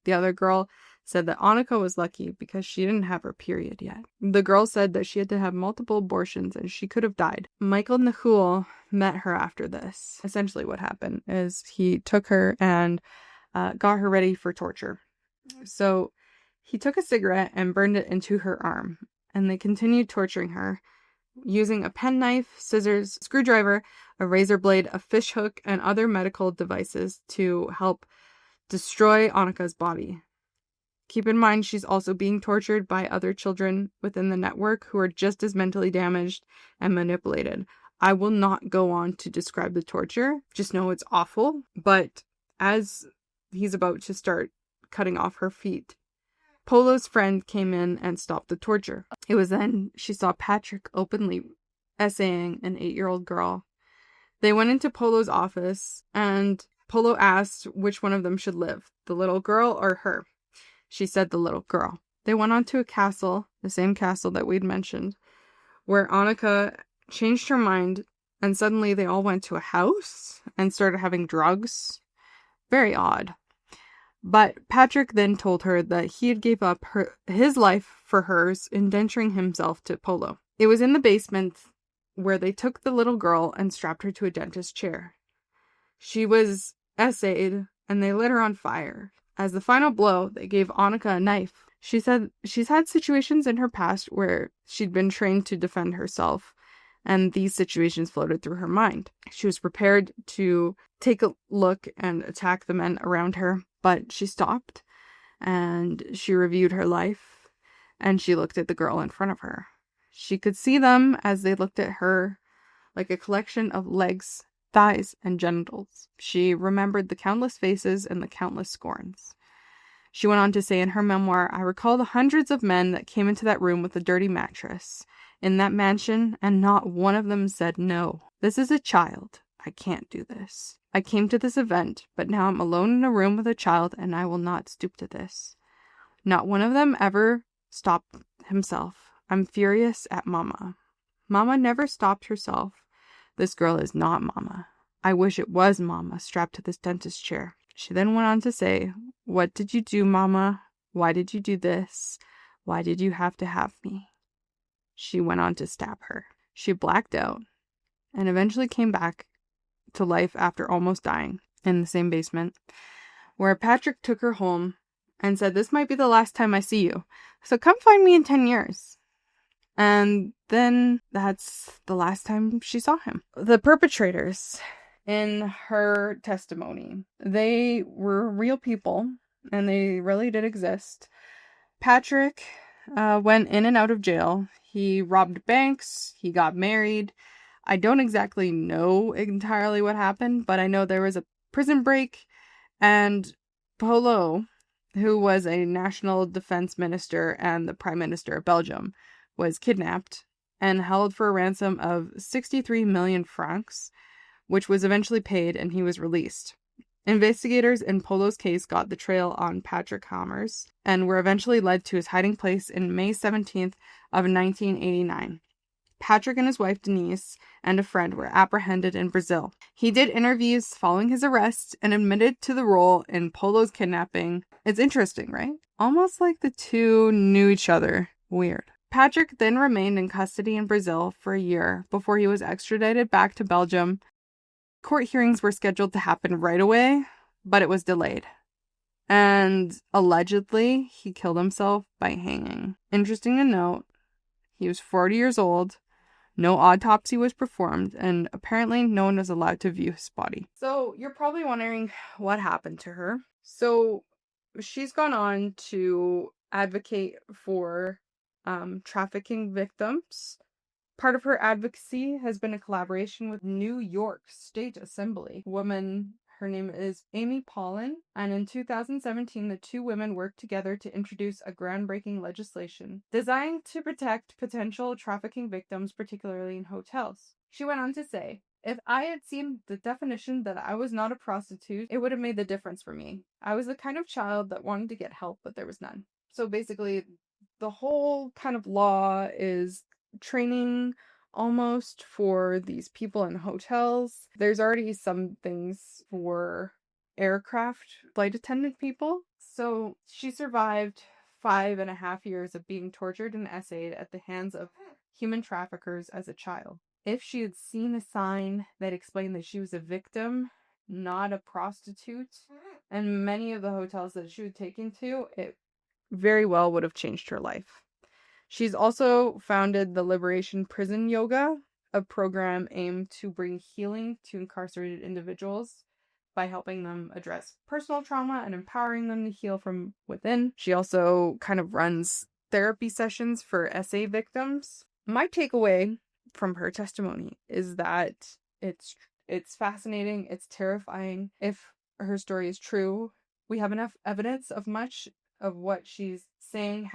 S1: The other girl said that Anneke was lucky because she didn't have her period yet. The girl said that she had to have multiple abortions and she could have died. Michael Dutroux met her after this. Essentially what happened is he took her and got her ready for torture. So he took a cigarette and burned it into her arm, and they continued torturing her using a penknife, scissors, screwdriver, a razor blade, a fish hook, and other medical devices to help destroy Anneke's body. Keep in mind, she's also being tortured by other children within the network who are just as mentally damaged and manipulated. I will not go on to describe the torture, just know it's awful. But as he's about to start cutting off her feet, Polo's friend came in and stopped the torture. It was then she saw Patrick openly essaying an 8-year-old girl. They went into Polo's office and Polo asked which one of them should live, the little girl or her. She said the little girl. They went on to a castle, the same castle that we'd mentioned, where Anneke changed her mind and suddenly they all went to a house and started having drugs. Very odd. But Patrick then told her that he had gave up his life for hers, indenturing himself to Polo. It was in the basement where they took the little girl and strapped her to a dentist chair. She was essayed and they lit her on fire. As the final blow, they gave Anneke a knife. She said she's had situations in her past where she'd been trained to defend herself, and these situations floated through her mind. She was prepared to take a look and attack the men around her, but she stopped and she reviewed her life and she looked at the girl in front of her. She could see them as they looked at her like a collection of legs, thighs, and genitals. She remembered the countless faces and the countless scorns. She went on to say in her memoir, I recall the hundreds of men that came into that room with a dirty mattress in that mansion, and not one of them said no. This is a child. I can't do this. I came to this event, but now I'm alone in a room with a child, and I will not stoop to this. Not one of them ever stopped himself. I'm furious at Mama. Mama never stopped herself. This girl is not Mama. I wish it was Mama strapped to this dentist chair. She then went on to say, what did you do, Mama? Why did you do this? Why did you have to have me? She went on to stab her. She blacked out and eventually came back to life after almost dying in the same basement, where Patrick took her home and said, this might be the last time I see you, so come find me in 10 years. And then that's the last time she saw him. The perpetrators, in her testimony, they were real people and they really did exist. Patrick went in and out of jail. He robbed banks. He got married. I don't exactly know entirely what happened, but I know there was a prison break, and Polo, who was a national defense minister and the prime minister of Belgium, was kidnapped and held for a ransom of 63 million francs, which was eventually paid and he was released. Investigators in Polo's case got the trail on Patrick Hammers and were eventually led to his hiding place in May 17th of 1989. Patrick and his wife Denise and a friend were apprehended in Brazil. He did interviews following his arrest and admitted to the role in Polo's kidnapping. It's interesting, right? Almost like the two knew each other. Weird. Patrick then remained in custody in Brazil for a year before he was extradited back to Belgium. Court hearings were scheduled to happen right away, but it was delayed. And allegedly, he killed himself by hanging. Interesting to note, he was 40 years old, no autopsy was performed, and apparently no one was allowed to view his body. So you're probably wondering what happened to her. So she's gone on to advocate for trafficking victims. Part of her advocacy has been a collaboration with New York State Assembly woman. Her name is Amy Paulin, and in 2017, the two women worked together to introduce a groundbreaking legislation designed to protect potential trafficking victims, particularly in hotels. She went on to say, if I had seen the definition that I was not a prostitute, it would have made the difference for me. I was the kind of child that wanted to get help, but there was none. So basically, the whole kind of law is training almost for these people in hotels. There's already some things for aircraft flight attendant people. So she survived 5.5 years of being tortured and essayed at the hands of human traffickers as a child. If she had seen a sign that explained that she was a victim, not a prostitute, and many of the hotels that she was taken to, it very well would have changed her life. She's also founded the Liberation Prison Yoga, a program aimed to bring healing to incarcerated individuals by helping them address personal trauma and empowering them to heal from within. She also kind of runs therapy sessions for SA victims. My takeaway from her testimony is that it's fascinating, it's terrifying. If her story is true, we have enough evidence of much of what she's saying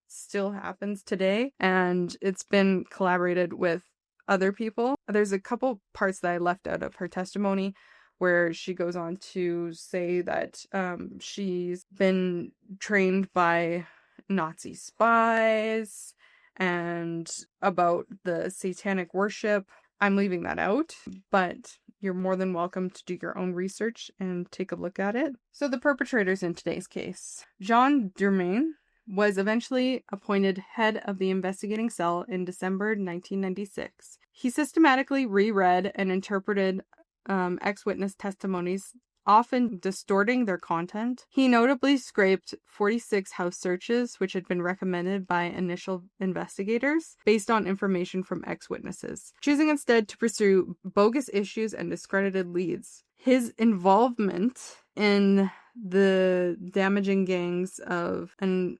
S1: still happens today, and it's been collaborated with other people. There's a couple parts that I left out of her testimony where she goes on to say that she's been trained by Nazi spies and about the satanic worship. I'm leaving that out, but you're more than welcome to do your own research and take a look at it. So the perpetrators in today's case. Jean Dutroux was eventually appointed head of the investigating cell in December 1996. He systematically reread and interpreted ex-witness testimonies, often distorting their content. He notably scraped 46 house searches, which had been recommended by initial investigators based on information from ex-witnesses, choosing instead to pursue bogus issues and discredited leads. His involvement in the damaging gangs of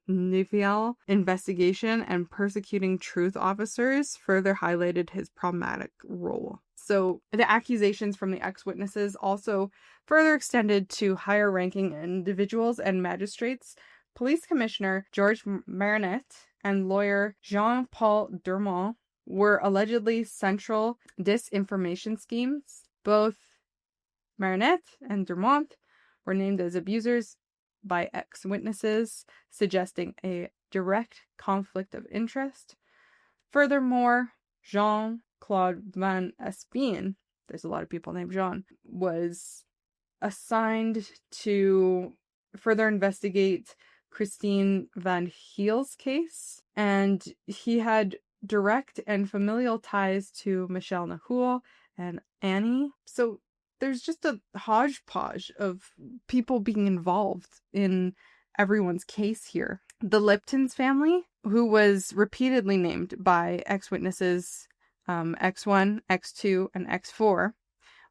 S1: Nathalie investigation and persecuting truth officers further highlighted his problematic role. So the accusations from the ex-witnesses also further extended to higher-ranking individuals and magistrates. Police Commissioner Georges Marinet and lawyer Jean-Paul Durmont were allegedly central disinformation schemes. Both Marinet and Durmont were named as abusers by ex-witnesses, suggesting a direct conflict of interest. Furthermore, Jean-Claude Van Espien, there's a lot of people named Jean, was assigned to further investigate Christine Van Heel's case, and he had direct and familial ties to Michelle Nahul and Annie. So there's just a hodgepodge of people being involved in everyone's case here. The Lipton's family, who was repeatedly named by ex-witnesses X1, X2, and X4,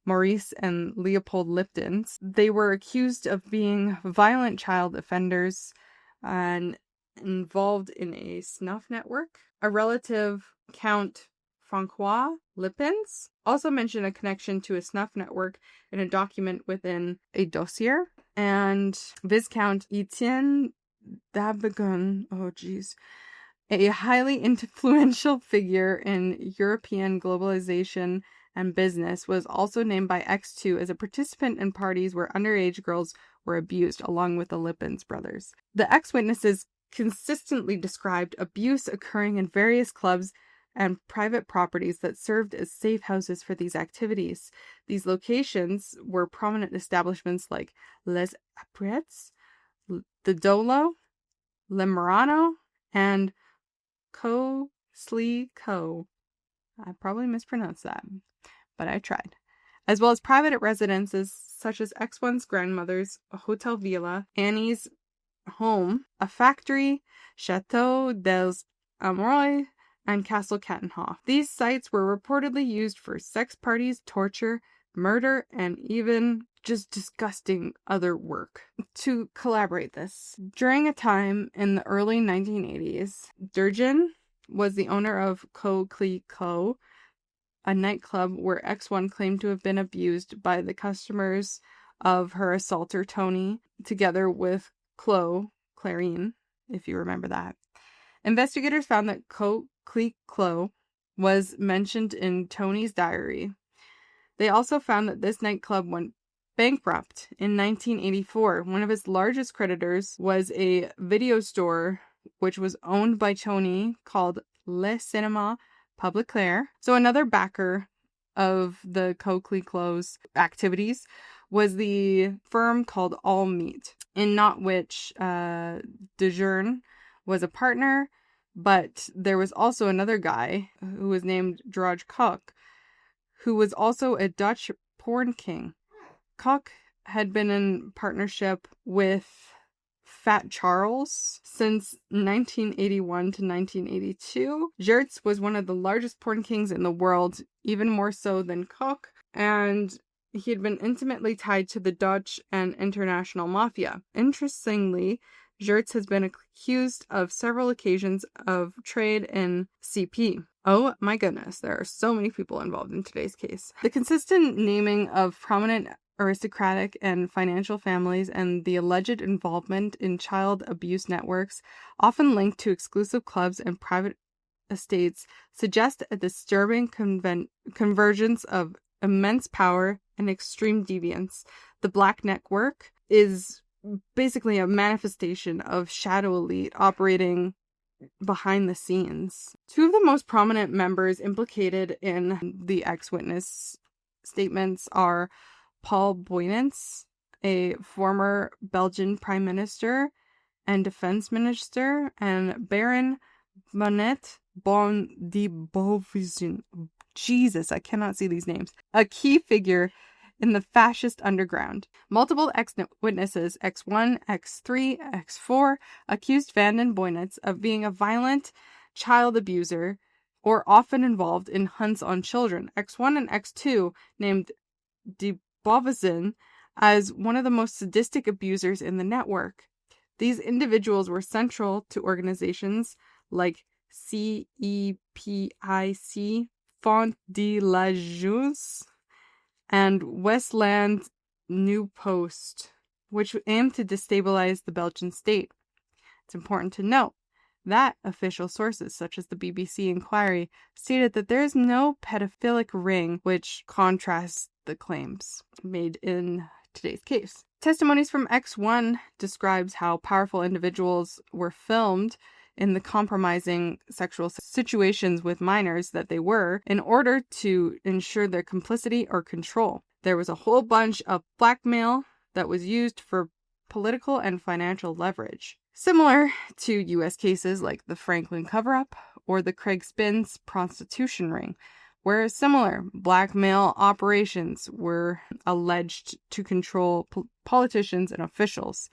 S1: Maurice and Leopold Liptons, they were accused of being violent child offenders and involved in a snuff network. A relative, Count Francois Lipins, also mentioned a connection to a snuff network in a document within a dossier. And Viscount Etienne d'Abegon, a highly influential figure in European globalization and business, was also named by X2 as a participant in parties where underage girls were abused, along with the Lipins brothers. The ex-witnesses consistently described abuse occurring in various clubs and private properties that served as safe houses for these activities. These locations were prominent establishments like Les Aprettes, the Dolo, Le Murano, and Co. Slee Co. I probably mispronounced that, but I tried. As well as private residences such as X1's grandmother's Hotel Villa, Annie's home, a factory, Chateau des Amours, and Castle Kattenhof. These sites were reportedly used for sex parties, torture, murder, and even just disgusting other work. To collaborate this, during a time in the early 1980s, Durgen was the owner of Co. Clee Co., a nightclub where X1 claimed to have been abused by the customers of her assaulter Tony, together with Clarine, if you remember that. Investigators found that Co. Clee Co. was mentioned in Tony's diary. They also found that this nightclub went bankrupt in 1984. One of its largest creditors was a video store which was owned by Tony called Le Cinéma Publicaire. So another backer of the Coquelicot's activities was the firm called All Meat, in not which Dejeune was a partner, but there was also another guy who was named George Koch, who was also a Dutch porn king. Koch had been in partnership with Fat Charles since 1981 to 1982. Geertz was one of the largest porn kings in the world, even more so than Koch, and he had been intimately tied to the Dutch and international mafia. Interestingly, Geertz has been accused of several occasions of trade in CP. Oh my goodness, there are so many people involved in today's case. The consistent naming of prominent aristocratic and financial families and the alleged involvement in child abuse networks, often linked to exclusive clubs and private estates, suggest a disturbing convergence of immense power and extreme deviance. The Black Network is basically a manifestation of shadow elite operating behind the scenes. Two of the most prominent members implicated in the ex-witness statements are Paul Boynants, a former Belgian prime minister and defense minister, and Baron Manette Bon de Beauvision. Jesus, I cannot see these names. A key figure in the fascist underground. Multiple ex-witnesses, X1, X3, X4, accused Van den Boynants of being a violent child abuser or often involved in hunts on children. X1 and X2 named de Beauvision as one of the most sadistic abusers in the network. These individuals were central to organizations like CEPIC, Fond de l'Alliance, and Westland New Post, which aimed to destabilize the Belgian state. It's important to note that official sources, such as the BBC inquiry, stated that there is no pedophilic ring, which contrasts the claims made in today's case. Testimonies from X1 describes how powerful individuals were filmed in the compromising sexual situations with minors that they were in order to ensure their complicity or control. There was a whole bunch of blackmail that was used for political and financial leverage. Similar to US cases like the Franklin cover-up or the Craig Spence prostitution ring, where similar blackmail operations were alleged to control politicians and officials,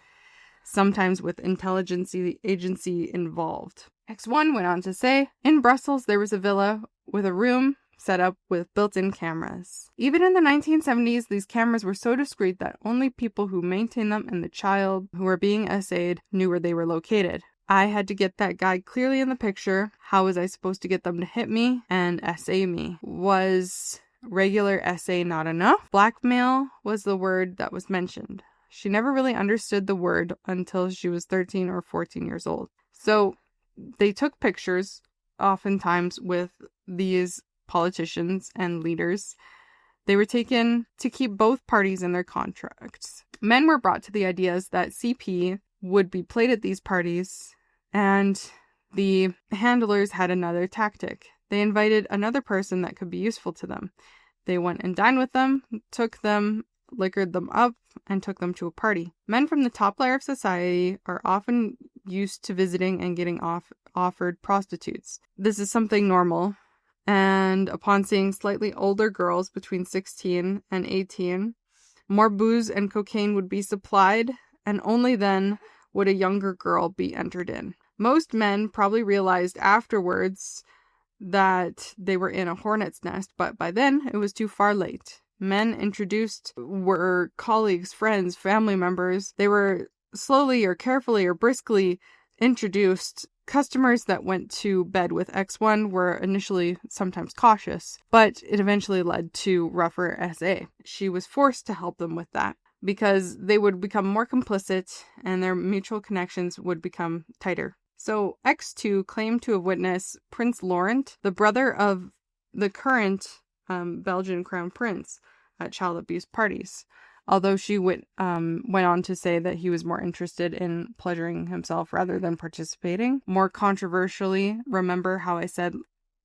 S1: sometimes with intelligence agency involved. X1 went on to say, in Brussels there was a villa with a room set up with built-in cameras. Even in the 1970s, these cameras were so discreet that only people who maintained them and the child who were being essayed knew where they were located. I had to get that guy clearly in the picture. How was I supposed to get them to hit me and essay me? Was regular essay not enough? Blackmail was the word that was mentioned. She never really understood the word until she was 13 or 14 years old. So they took pictures, oftentimes with these politicians and leaders. They were taken to keep both parties in their contracts. Men were brought to the ideas that CP would be played at these parties, and the handlers had another tactic. They invited another person that could be useful to them. They went and dined with them, took them, liquored them up, and took them to a party. Men from the top layer of society are often used to visiting and getting offered prostitutes. This is something normal, and upon seeing slightly older girls between 16 and 18, more booze and cocaine would be supplied, and only then would a younger girl be entered in. Most men probably realized afterwards that they were in a hornet's nest, but by then it was too far late. Men introduced were colleagues, friends, family members. They were slowly or carefully or briskly introduced. Customers that went to bed with X1 were initially sometimes cautious, but it eventually led to rougher SA. She was forced to help them with that, because they would become more complicit and their mutual connections would become tighter. So X2 claimed to have witnessed Prince Laurent, the brother of the current Belgian crown prince, at child abuse parties. Although she went on to say that he was more interested in pleasuring himself rather than participating. More controversially, remember how I said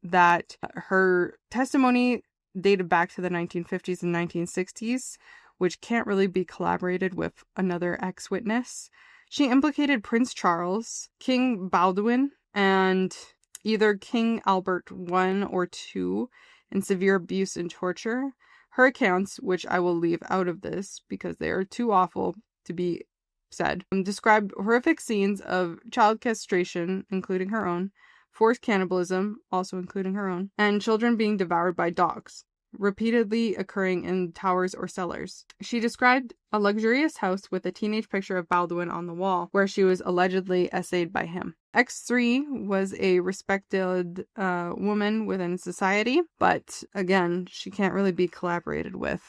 S1: that her testimony dated back to the 1950s and 1960s, which can't really be collaborated with another ex-witness. She implicated Prince Charles, King Baldwin, and either King Albert I or II in severe abuse and torture. Her accounts, which I will leave out of this because they are too awful to be said, described horrific scenes of child castration, including her own, forced cannibalism, also including her own, and children being devoured by dogs, repeatedly occurring in towers or cellars. She described a luxurious house with a teenage picture of Baldwin on the wall, where she was allegedly essayed by him. X3 was a respected woman within society, but again, she can't really be collaborated with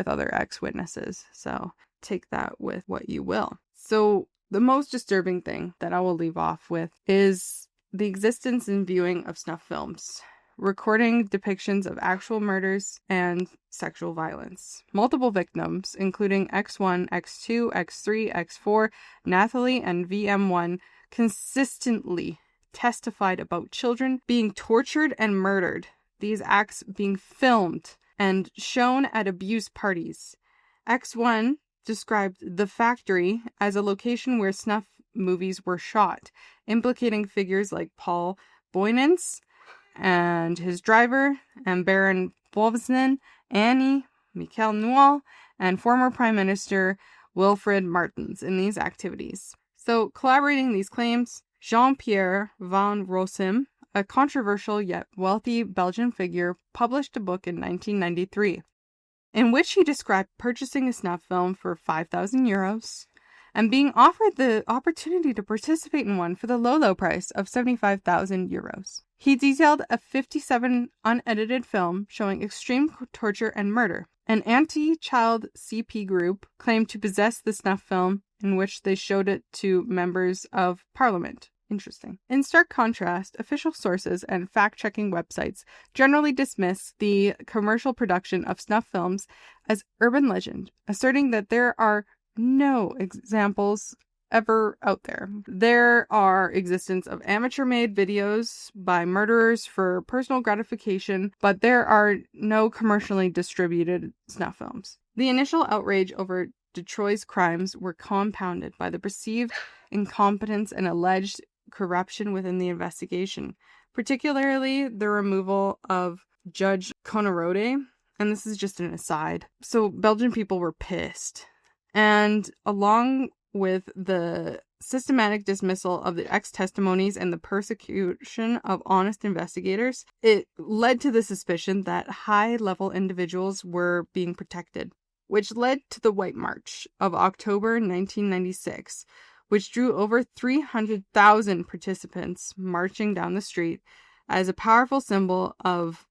S1: other ex-witnesses, so take that with what you will. So the most disturbing thing that I will leave off with is the existence and viewing of snuff films, recording depictions of actual murders and sexual violence. Multiple victims, including X1, X2, X3, X4, Nathalie, and VM1, consistently testified about children being tortured and murdered, these acts being filmed and shown at abuse parties. X1 described the factory as a location where snuff movies were shot, implicating figures like Paul Boynens and his driver, and Baron Bovsnen, Annie, Michael Newell, and former Prime Minister Wilfred Martens in these activities. So, collaborating these claims, Jean-Pierre van Rossum, a controversial yet wealthy Belgian figure, published a book in 1993, in which he described purchasing a snuff film for 5,000 euros and being offered the opportunity to participate in one for the low price of 75,000 euros. He detailed a 57 unedited film showing extreme torture and murder. An anti-child CP group claimed to possess the snuff film, in which they showed it to members of parliament. Interesting. In stark contrast, official sources and fact-checking websites generally dismiss the commercial production of snuff films as urban legend, asserting that there are no examples ever out there. There are existence of amateur-made videos by murderers for personal gratification, but there are no commercially distributed snuff films. The initial outrage over Dutroux's crimes were compounded by the perceived incompetence and alleged corruption within the investigation, particularly the removal of Judge Conorode. And this is just an aside. So Belgian people were pissed. And along with the systematic dismissal of the ex-testimonies and the persecution of honest investigators, it led to the suspicion that high-level individuals were being protected, which led to the White March of October 1996, which drew over 300,000 participants marching down the street as a powerful symbol of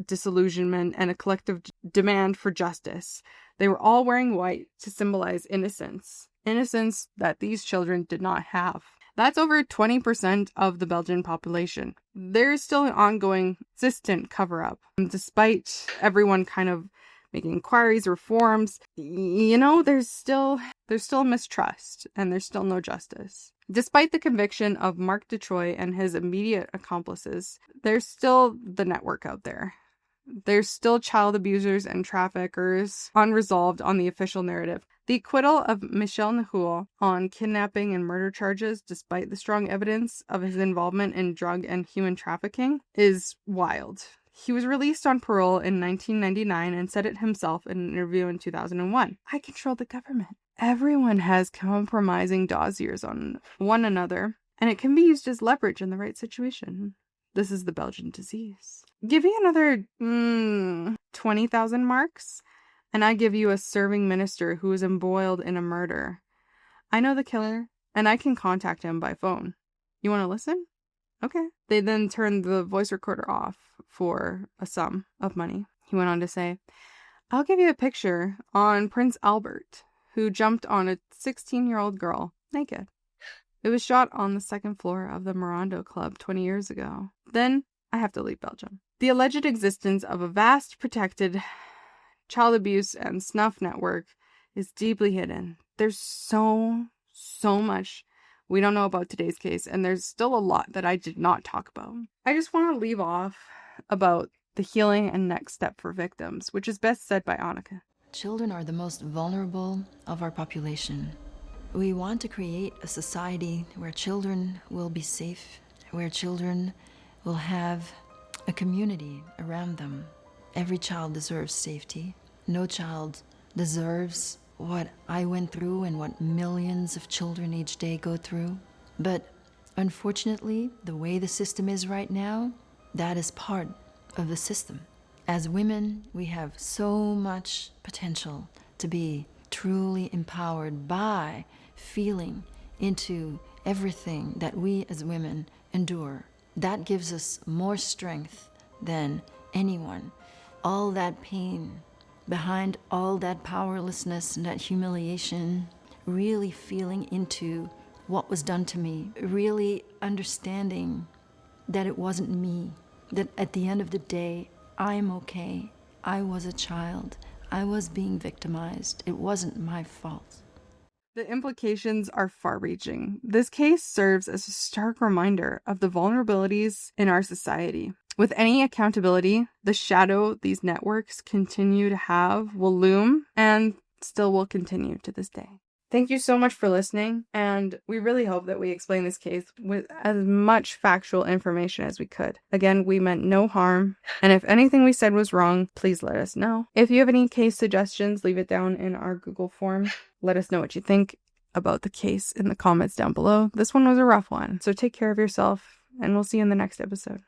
S1: disillusionment and a collective demand for justice. They were all wearing white to symbolize innocence that these children did not have. That's over 20% of the Belgian population. There's still an ongoing, consistent cover-up. Despite everyone kind of making inquiries, reforms, there's still mistrust and there's still no justice. Despite the conviction of Marc Dutroux and his immediate accomplices, there's still the network out there. There's still child abusers and traffickers unresolved on the official narrative. The acquittal of Michel Nahul on kidnapping and murder charges, despite the strong evidence of his involvement in drug and human trafficking, is wild. He was released on parole in 1999 and said it himself in an interview in 2001. I control the government. Everyone has compromising dossiers on one another, and it can be used as leverage in the right situation. This is the Belgian disease. Give me another 20,000 marks, and I give you a serving minister who is embroiled in a murder. I know the killer, and I can contact him by phone. You want to listen? Okay. They then turned the voice recorder off for a sum of money. He went on to say, I'll give you a picture on Prince Albert, who jumped on a 16-year-old girl naked. It was shot on the second floor of the Mirando Club 20 years ago. Then I have to leave Belgium. The alleged existence of a vast protected child abuse and snuff network is deeply hidden. There's so much we don't know about today's case, and there's still a lot that I did not talk about. I just want to leave off about the healing and next step for victims, which is best said by Anneke.
S4: Children are the most vulnerable of our population. We want to create a society where children will be safe, where children will have a community around them. Every child deserves safety. No child deserves what I went through and what millions of children each day go through. But unfortunately, the way the system is right now, that is part of the system. As women, we have so much potential to be truly empowered by feeling into everything that we as women endure. That gives us more strength than anyone. All that pain, behind all that powerlessness and that humiliation, really feeling into what was done to me, really understanding that it wasn't me, that at the end of the day, I'm okay. I was a child. I was being victimized. It wasn't my fault.
S1: The implications are far-reaching. This case serves as a stark reminder of the vulnerabilities in our society. With any accountability, the shadow these networks continue to have will loom and still will continue to this day. Thank you so much for listening, and we really hope that we explain this case with as much factual information as we could. Again, we meant no harm, and if anything we said was wrong, please let us know. If you have any case suggestions, leave it down in our Google form. Let us know what you think about the case in the comments down below. This one was a rough one, so take care of yourself, and we'll see you in the next episode.